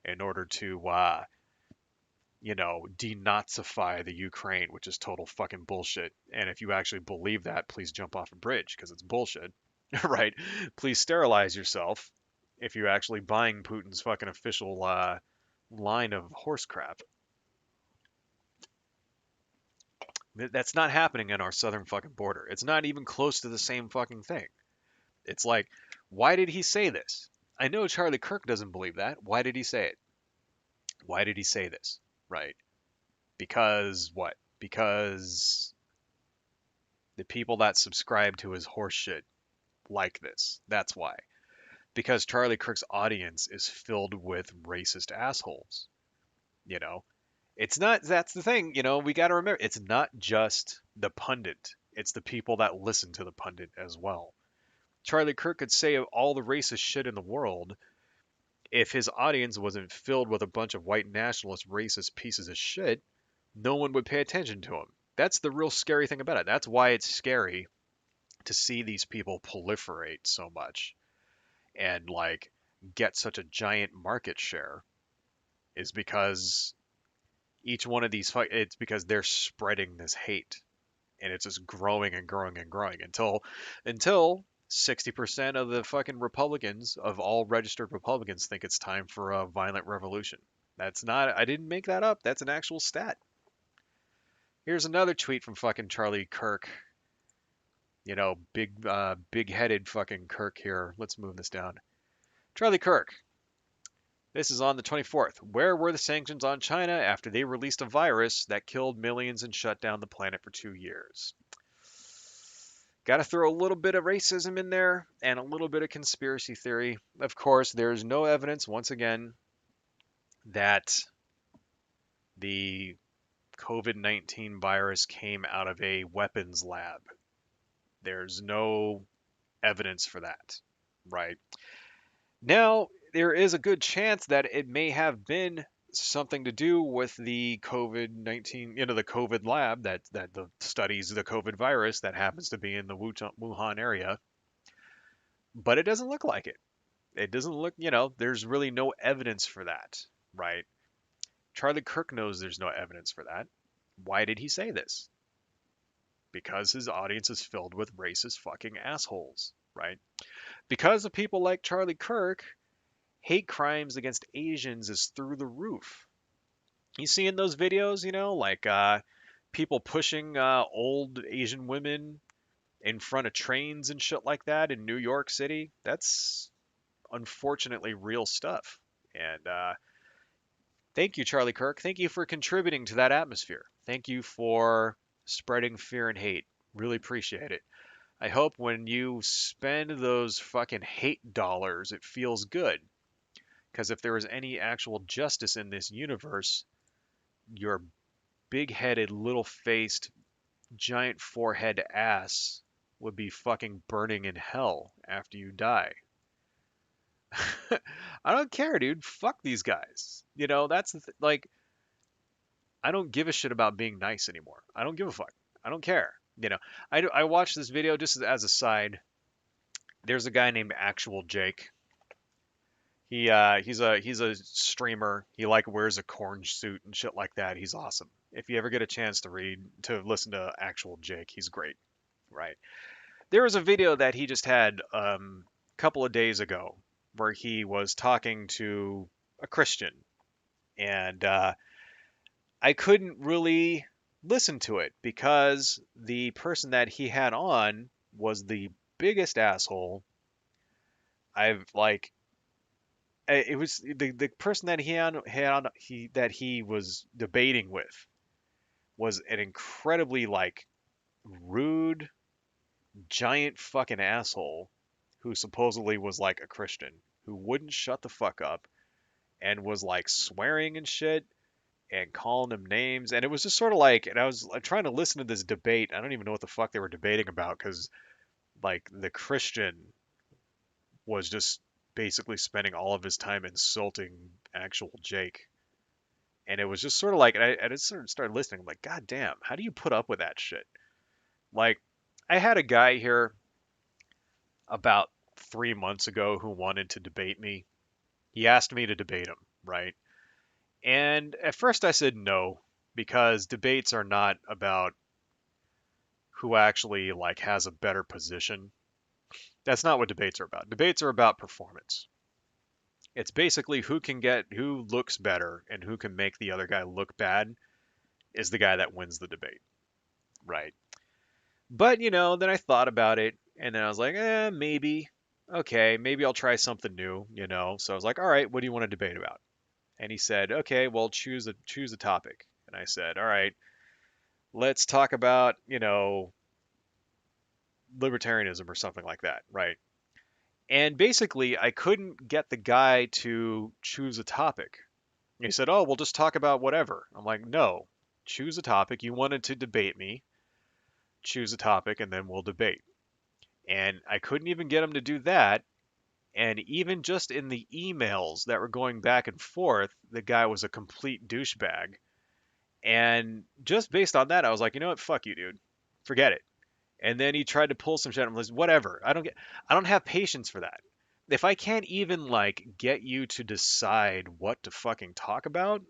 in order to, you know, denazify the Ukraine, which is total fucking bullshit. And if you actually believe that, please jump off a bridge because it's bullshit, right? Please sterilize yourself if you're actually buying Putin's fucking official line of horse crap. That's not happening in our southern fucking border. It's not even close to the same fucking thing. It's like, why did he say this? I know Charlie Kirk doesn't believe that. Why did he say it? Why did he say this? Right? Because what? Because the people that subscribe to his horseshit like this. That's why. Because Charlie Kirk's audience is filled with racist assholes. You know? It's not, that's the thing, you know, we got to remember, it's not just the pundit, it's the people that listen to the pundit as well. Charlie Kirk could say all the racist shit in the world. If his audience wasn't filled with a bunch of white nationalist racist pieces of shit, no one would pay attention to him. That's the real scary thing about it. That's why it's scary to see these people proliferate so much and like get such a giant market share is because each one of these it's because they're spreading this hate and it's just growing and growing and growing until 60% of the fucking Republicans of all registered Republicans think it's time for a violent revolution. That's not, I didn't make that up. That's an actual stat. Here's another tweet from fucking Charlie Kirk. You know, big-headed fucking Kirk here. Let's move this down. Charlie Kirk. This is on the 24th. Where were the sanctions on China after they released a virus that killed millions and shut down the planet for 2 years? Got to throw a little bit of racism in there and a little bit of conspiracy theory. Of course, there's no evidence, once again, that the COVID-19 virus came out of a weapons lab. There's no evidence for that, right? Now, there is a good chance that it may have been something to do with the COVID-19, the COVID lab that studies the COVID virus that happens to be in the Wuhan area, but it doesn't look like it. It doesn't look, there's really no evidence for that, right? Charlie Kirk knows there's no evidence for that. Why did he say this? Because his audience is filled with racist fucking assholes, right? Because of people like Charlie Kirk, hate crimes against Asians is through the roof. You see in those videos, like people pushing old Asian women in front of trains and shit like that in New York City. That's unfortunately real stuff. And thank you, Charlie Kirk. Thank you for contributing to that atmosphere. Thank you for spreading fear and hate. Really appreciate it. I hope when you spend those fucking hate dollars, it feels good. Because if there was any actual justice in this universe, your big headed, little faced, giant forehead ass would be fucking burning in hell after you die. I don't care, dude. Fuck these guys. That's like, I don't give a shit about being nice anymore. I don't give a fuck. I don't care. I watched this video just as a side. There's a guy named Actual Jake. He's a streamer. He like wears a corn suit and shit like that. He's awesome. If you ever get a chance to listen to Actual Jake, he's great. Right. There was a video that he just had a couple of days ago where he was talking to a Christian, and I couldn't really listen to it because the person that he had on was the biggest asshole I've like. It was the person that that he was debating with was an incredibly like rude giant fucking asshole who supposedly was like a Christian who wouldn't shut the fuck up and was like swearing and shit and calling him names. And it was just sort of like, and I was trying to listen to this debate. I don't even know what the fuck they were debating about because like the Christian was just basically spending all of his time insulting Actual Jake. And it was just sort of like, and I just sort of started listening. I'm like, God damn, how do you put up with that shit? Like, I had a guy here about 3 months ago who wanted to debate me. He asked me to debate him, right? And at first I said no, because debates are not about who actually like has a better position. That's not what debates are about. Debates are about performance. It's basically who looks better and who can make the other guy look bad is the guy that wins the debate, right? But then I thought about it and then I was like, maybe. Okay, maybe I'll try something new. So I was like, all right, what do you want to debate about? And he said, okay, well, choose a topic. And I said, all right, let's talk about, libertarianism or something like that, right? And basically, I couldn't get the guy to choose a topic. He said, oh, we'll just talk about whatever. I'm like, no, choose a topic. You wanted to debate me. Choose a topic and then we'll debate. And I couldn't even get him to do that. And even just in the emails that were going back and forth, the guy was a complete douchebag. And just based on that, I was like, you know what? Fuck you, dude. Forget it. And then he tried to pull some shit. I'm like, whatever. I don't have patience for that. If I can't even like get you to decide what to fucking talk about,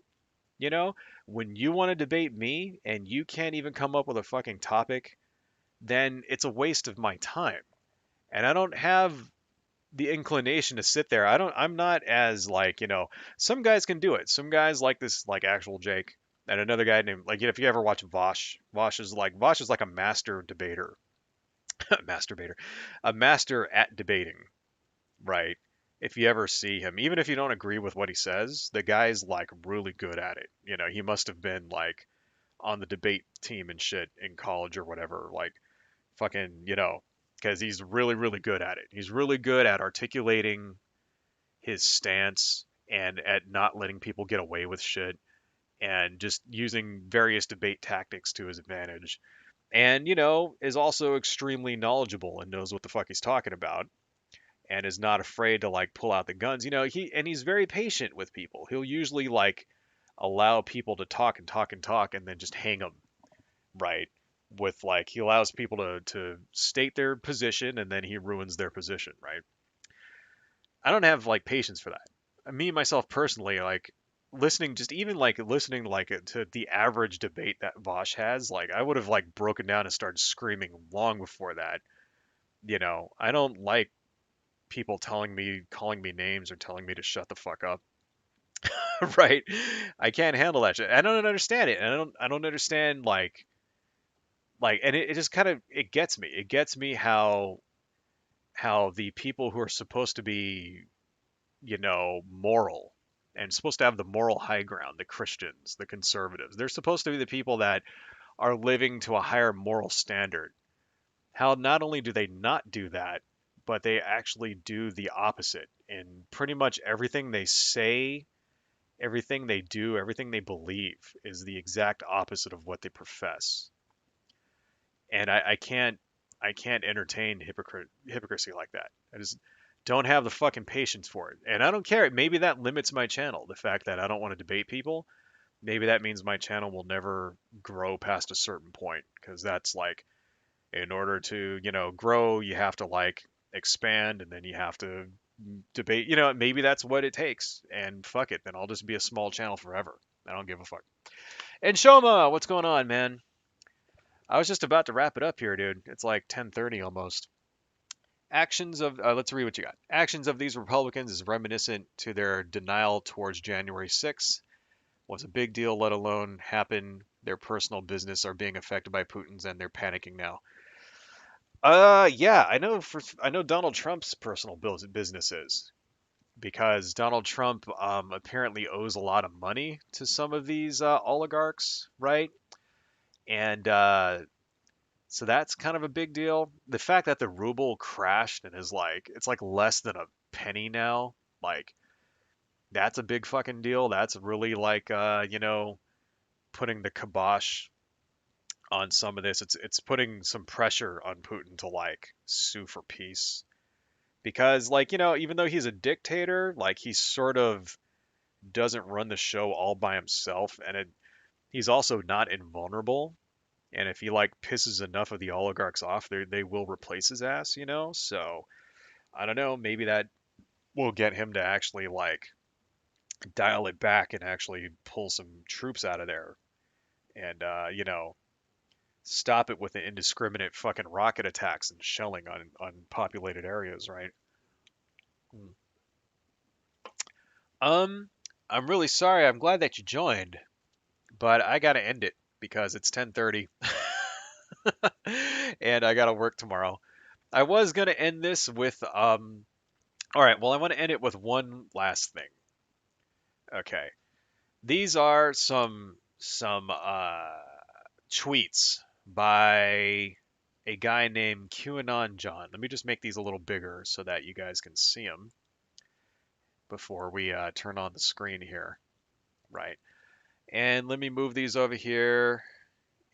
when you want to debate me and you can't even come up with a fucking topic, then it's a waste of my time. And I don't have the inclination to sit there. I'm not as like, some guys can do it. Some guys like this like Actual Jake and another guy named like if you ever watch Vosh is like a master debater. Masturbator. A master at debating, right? If you ever see him, even if you don't agree with what he says, the guy's like really good at it. He must have been like on the debate team and shit in college or whatever, like Fucking, because he's really, really good at it. He's really good at articulating his stance and at not letting people get away with shit and just using various debate tactics to his advantage. And, is also extremely knowledgeable and knows what the fuck he's talking about and is not afraid to like pull out the guns. He's very patient with people. He'll usually like allow people to talk and talk and talk and then just hang them, right? With like he allows people to state their position and then he ruins their position, right? I don't have like patience for that. Me myself personally, like listening, just even like listening like to the average debate that Vosh has, like I would have like broken down and started screaming long before that. I don't like people calling me names or telling me to shut the fuck up. Right? I can't handle that shit. I don't understand it. And I don't understand and it just kind of it gets me. It gets me how the people who are supposed to be, moral and supposed to have the moral high ground, the Christians, the conservatives, they're supposed to be the people that are living to a higher moral standard. How not only do they not do that, but they actually do the opposite in pretty much everything they say, everything they do, everything they believe is the exact opposite of what they profess. And I can't entertain hypocrisy like that. I just don't have the fucking patience for it. And I don't care. Maybe that limits my channel. The fact that I don't want to debate people, maybe that means my channel will never grow past a certain point because that's like in order to, grow, you have to like expand and then you have to debate. Maybe that's what it takes. And fuck it, then I'll just be a small channel forever. I don't give a fuck. And Shoma, what's going on, man? I was just about to wrap it up here, dude. It's like 10:30 almost. Actions of let's read what you got. Actions of these Republicans is reminiscent to their denial towards January 6th. Was a big deal, let alone happen. Their personal business are being affected by Putin's, and they're panicking now. Yeah, I know Donald Trump's personal business is because Donald Trump apparently owes a lot of money to some of these oligarchs, right? And so that's kind of a big deal. The fact that the ruble crashed and is like it's like less than a penny now, like that's a big fucking deal. That's really like putting the kibosh on some of this. It's putting some pressure on Putin to like sue for peace. Because like, even though he's a dictator, like he sort of doesn't run the show all by himself and he's also not invulnerable. And if he like pisses enough of the oligarchs off, they will replace his ass, So I don't know, maybe that will get him to actually like dial it back and actually pull some troops out of there and stop it with the indiscriminate fucking rocket attacks and shelling on populated areas, right? Hmm. Um, I'm really sorry. I'm glad that you joined, but I gotta end it because it's 10:30 and I gotta work tomorrow. I was gonna end this with all right, well I want to end it with one last thing. Okay. These are some tweets by a guy named QAnon John. Let me just make these a little bigger so that you guys can see them before we turn on the screen here. Right. And let me move these over here.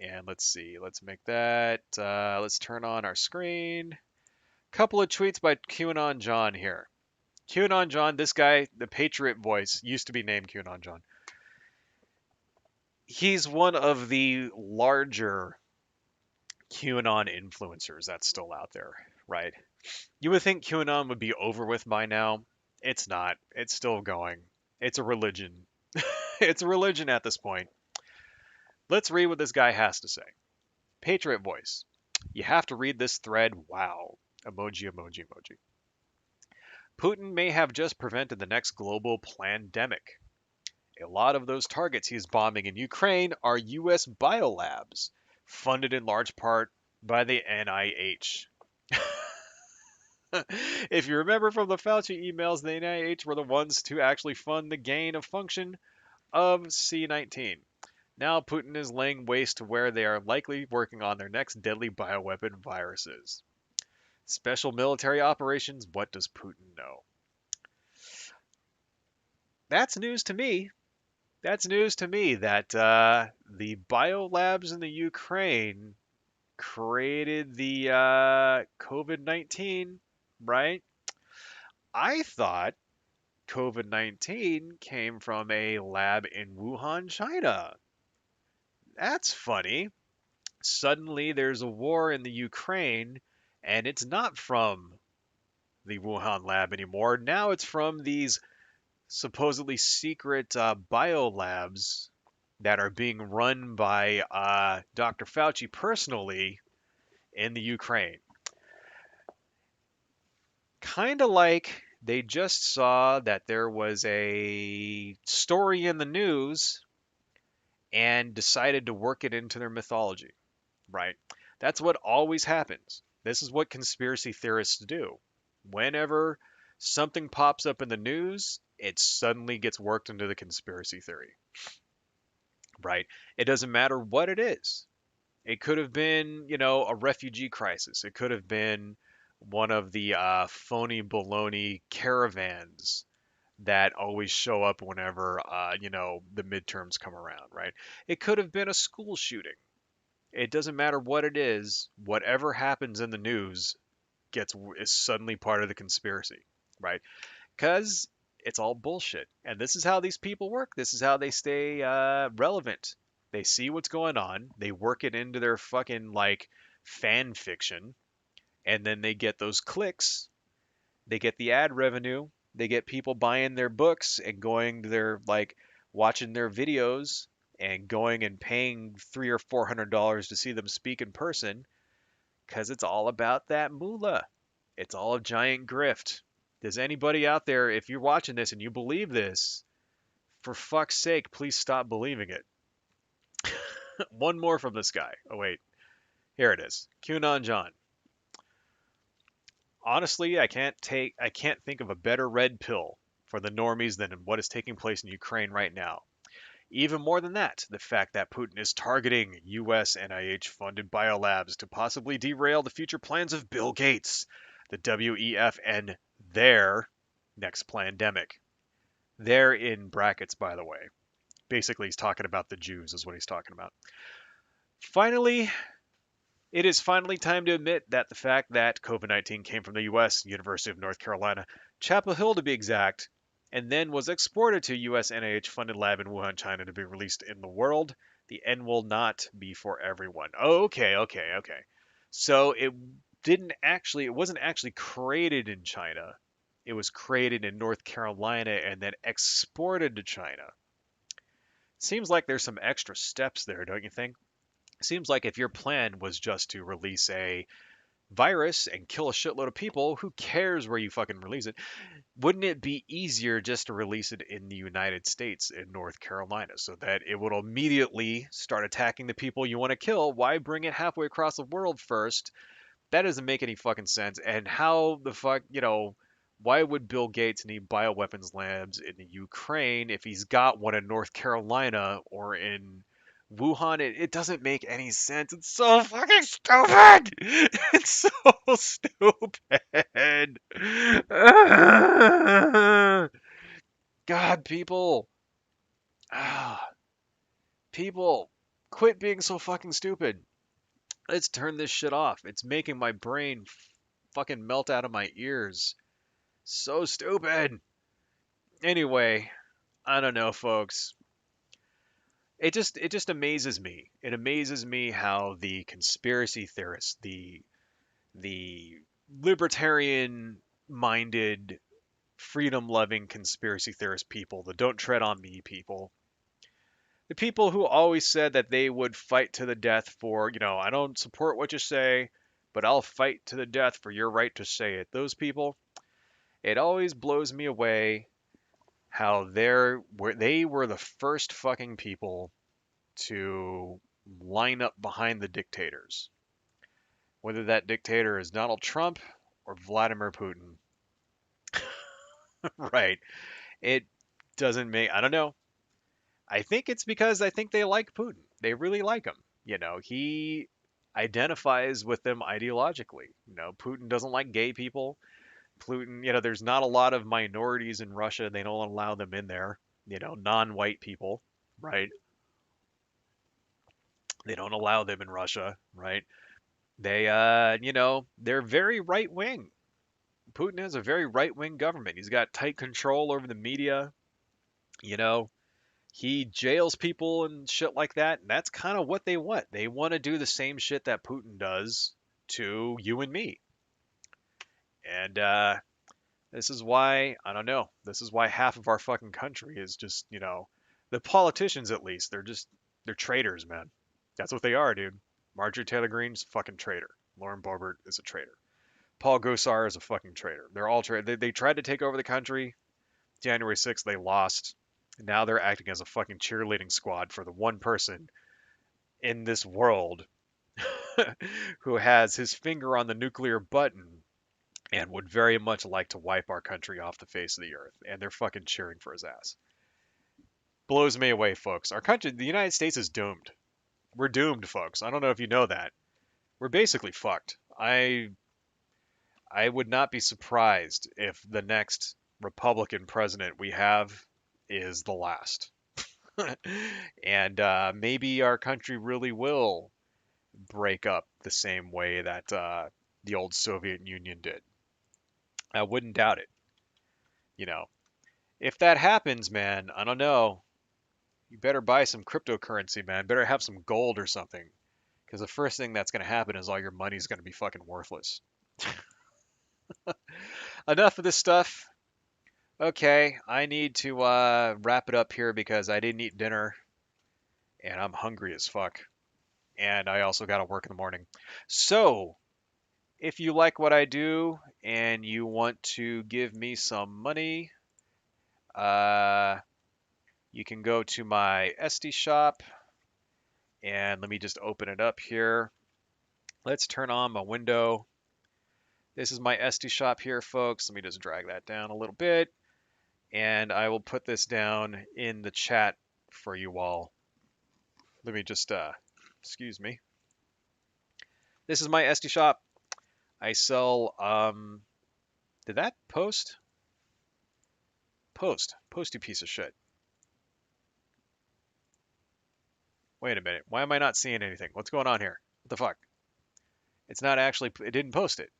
And let's see. Let's make that. Let's turn on our screen. Couple of tweets by QAnon John here. QAnon John, this guy, the Patriot Voice, used to be named QAnon John. He's one of the larger QAnon influencers that's still out there, right? You would think QAnon would be over with by now. It's not. It's still going. It's a religion. It's a religion at this point. Let's read what this guy has to say. Patriot Voice. You have to read this thread. Wow. Emoji, emoji, emoji. Putin may have just prevented the next global pandemic. A lot of those targets he's bombing in Ukraine are U.S. biolabs, funded in large part by the NIH. If you remember from the Fauci emails, the NIH were the ones to actually fund the gain of function of C19. Now Putin is laying waste to where they are likely working on their next deadly bioweapon viruses. Special military operations, what does Putin know? That's news to me. That's news to me that the biolabs in the Ukraine created the COVID-19, right? I thought COVID-19 came from a lab in Wuhan, China. That's funny. Suddenly there's a war in the Ukraine, and it's not from the Wuhan lab anymore. Now it's from these supposedly secret biolabs that are being run by Dr. Fauci personally in the Ukraine. Kind of like they just saw that there was a story in the news and decided to work it into their mythology, right? That's what always happens. This is what conspiracy theorists do. Whenever something pops up in the news, it suddenly gets worked into the conspiracy theory, right? It doesn't matter what it is. It could have been, a refugee crisis. It could have been one of the phony baloney caravans that always show up whenever, the midterms come around, right? It could have been a school shooting. It doesn't matter what it is. Whatever happens in the news is suddenly part of the conspiracy, right? Because it's all bullshit. And this is how these people work. This is how they stay relevant. They see what's going on, they work it into their fucking like fan fiction, and then they get those clicks, they get the ad revenue, they get people buying their books and going to their like watching their videos and going and paying $300 or $400 to see them speak in person because it's all about that moolah. It's all a giant grift. Does anybody out there, if you're watching this and you believe this, for fuck's sake, please stop believing it. One more from this guy. Oh, wait. Here it is. QAnon John. Honestly, I can't think of a better red pill for the normies than what is taking place in Ukraine right now. Even more than that, the fact that Putin is targeting US NIH funded biolabs to possibly derail the future plans of Bill Gates, the WEF, and their next pandemic. They're in brackets, by the way. Basically, he's talking about the Jews, is what he's talking about. Finally, it is finally time to admit that the fact that COVID-19 came from the US, University of North Carolina, Chapel Hill to be exact, and then was exported to US NIH funded lab in Wuhan, China to be released in the world, the end will not be for everyone. Oh, okay. So it wasn't actually created in China. It was created in North Carolina and then exported to China. Seems like there's some extra steps there, don't you think? Seems like if your plan was just to release a virus and kill a shitload of people, who cares where you fucking release it? Wouldn't it be easier just to release it in the United States, in North Carolina, so that it would immediately start attacking the people you want to kill? Why bring it halfway across the world first? That doesn't make any fucking sense. And how the fuck, why would Bill Gates need bioweapons labs in the Ukraine if he's got one in North Carolina or in Wuhan? It doesn't make any sense. It's so fucking stupid. It's so stupid. God, people. Ah, people, quit being so fucking stupid. Let's turn this shit off. It's making my brain fucking melt out of my ears. So stupid. Anyway, I don't know, folks. It just amazes me. It amazes me how the conspiracy theorists, the libertarian minded, freedom loving conspiracy theorist people, the don't tread on me people, the people who always said that they would fight to the death for, I don't support what you say, but I'll fight to the death for your right to say it. Those people, it always blows me away how they were the first fucking people to line up behind the dictators. Whether that dictator is Donald Trump or Vladimir Putin. Right. It doesn't make, I don't know. I think it's because I think they like Putin. They really like him. He identifies with them ideologically. Putin doesn't like gay people. Putin, there's not a lot of minorities in Russia. They don't allow them in there. Non-white people, right? They don't allow them in Russia, right? They're very right wing. Putin has a very right wing government. He's got tight control over the media. You know, he jails people and shit like that. And that's kind of what they want. They want to do the same shit that Putin does to you and me. And this is why, I don't know, this is why half of our fucking country is just, the politicians at least, they're traitors, man. That's what they are, dude. Marjorie Taylor Greene's a fucking traitor. Lauren Boebert is a traitor. Paul Gosar is a fucking traitor. They're all They tried to take over the country. January 6th, they lost. Now they're acting as a fucking cheerleading squad for the one person in this world who has his finger on the nuclear button and would very much like to wipe our country off the face of the earth. And they're fucking cheering for his ass. Blows me away, folks. Our country, the United States, is doomed. We're doomed, folks. I don't know if you know that. We're basically fucked. I would not be surprised if the next Republican president we have is the last. And maybe our country really will break up the same way that the old Soviet Union did. I wouldn't doubt it. You know, if that happens, man, I don't know. You better buy some cryptocurrency, man. Better have some gold or something. Because the first thing that's going to happen is all your money's going to be fucking worthless. Enough of this stuff. Okay, I need to wrap it up here because I didn't eat dinner and I'm hungry as fuck. And I also got to work in the morning. So, if you like what I do and you want to give me some money, uh, you can go to my SD shop and let me just open it up here. Let's turn on my window. This is my SD shop here, folks. Let me just drag that down a little bit. And I will put this down in the chat for you all. Let me just, excuse me. This is my SD shop. I sell, did that post? Post, you piece of shit. Wait a minute. Why am I not seeing anything? What's going on here? What the fuck? It's not actually, it didn't post it.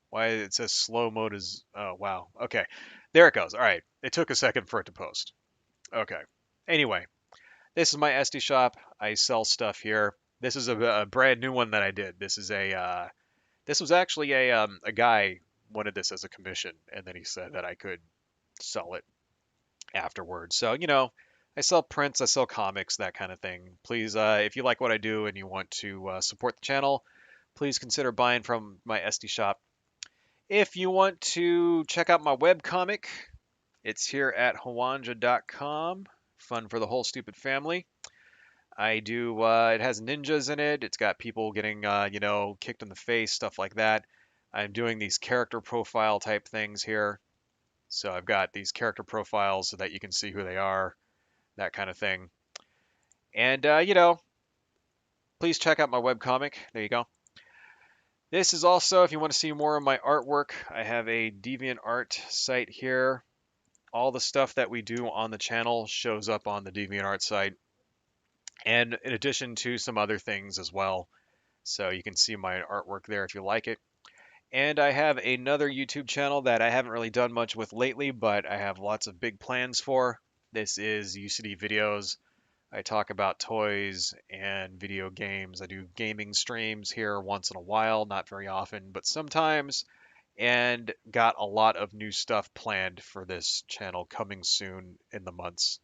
Why it says slow mode is, oh, wow. Okay. There it goes. All right. It took a second for it to post. Okay. Anyway, this is my SD shop. I sell stuff here. This is a brand new one that I did. This is this was actually a guy wanted this as a commission, and then he said that I could sell it afterwards. So, I sell prints, I sell comics, that kind of thing. Please, if you like what I do and you want to support the channel, please consider buying from my SD shop. If you want to check out my webcomic, it's here at hawanja.com. Fun for the whole stupid family. I do, it has ninjas in it. It's got people getting, kicked in the face, stuff like that. I'm doing these character profile type things here. So I've got these character profiles so that you can see who they are, that kind of thing. And, please check out my webcomic. There you go. This is also, if you want to see more of my artwork, I have a DeviantArt site here. All the stuff that we do on the channel shows up on the DeviantArt site. And in addition to some other things as well. So you can see my artwork there if you like it. And I have another YouTube channel that I haven't really done much with lately, but I have lots of big plans for. This is UCD Videos. I talk about toys and video games. I do gaming streams here once in a while, not very often, but sometimes. And got a lot of new stuff planned for this channel coming soon in the months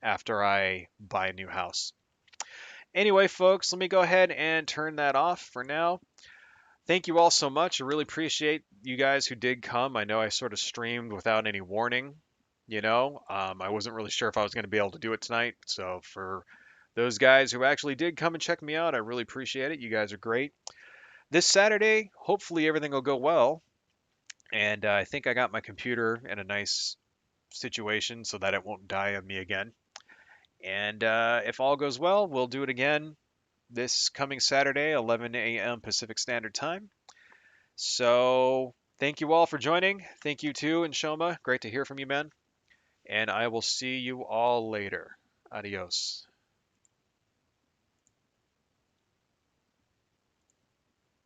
after I buy a new house. Anyway, folks, let me go ahead and turn that off for now. Thank you all so much. I really appreciate you guys who did come. I know I sort of streamed without any warning. I wasn't really sure if I was going to be able to do it tonight. So for those guys who actually did come and check me out, I really appreciate it. You guys are great. This Saturday, hopefully everything will go well. And I think I got my computer in a nice situation so that it won't die on me again. And if all goes well, we'll do it again this coming Saturday, 11 a.m. Pacific Standard Time. So thank you all for joining. Thank you too, and Shoma. Great to hear from you, man. And I will see you all later. Adios.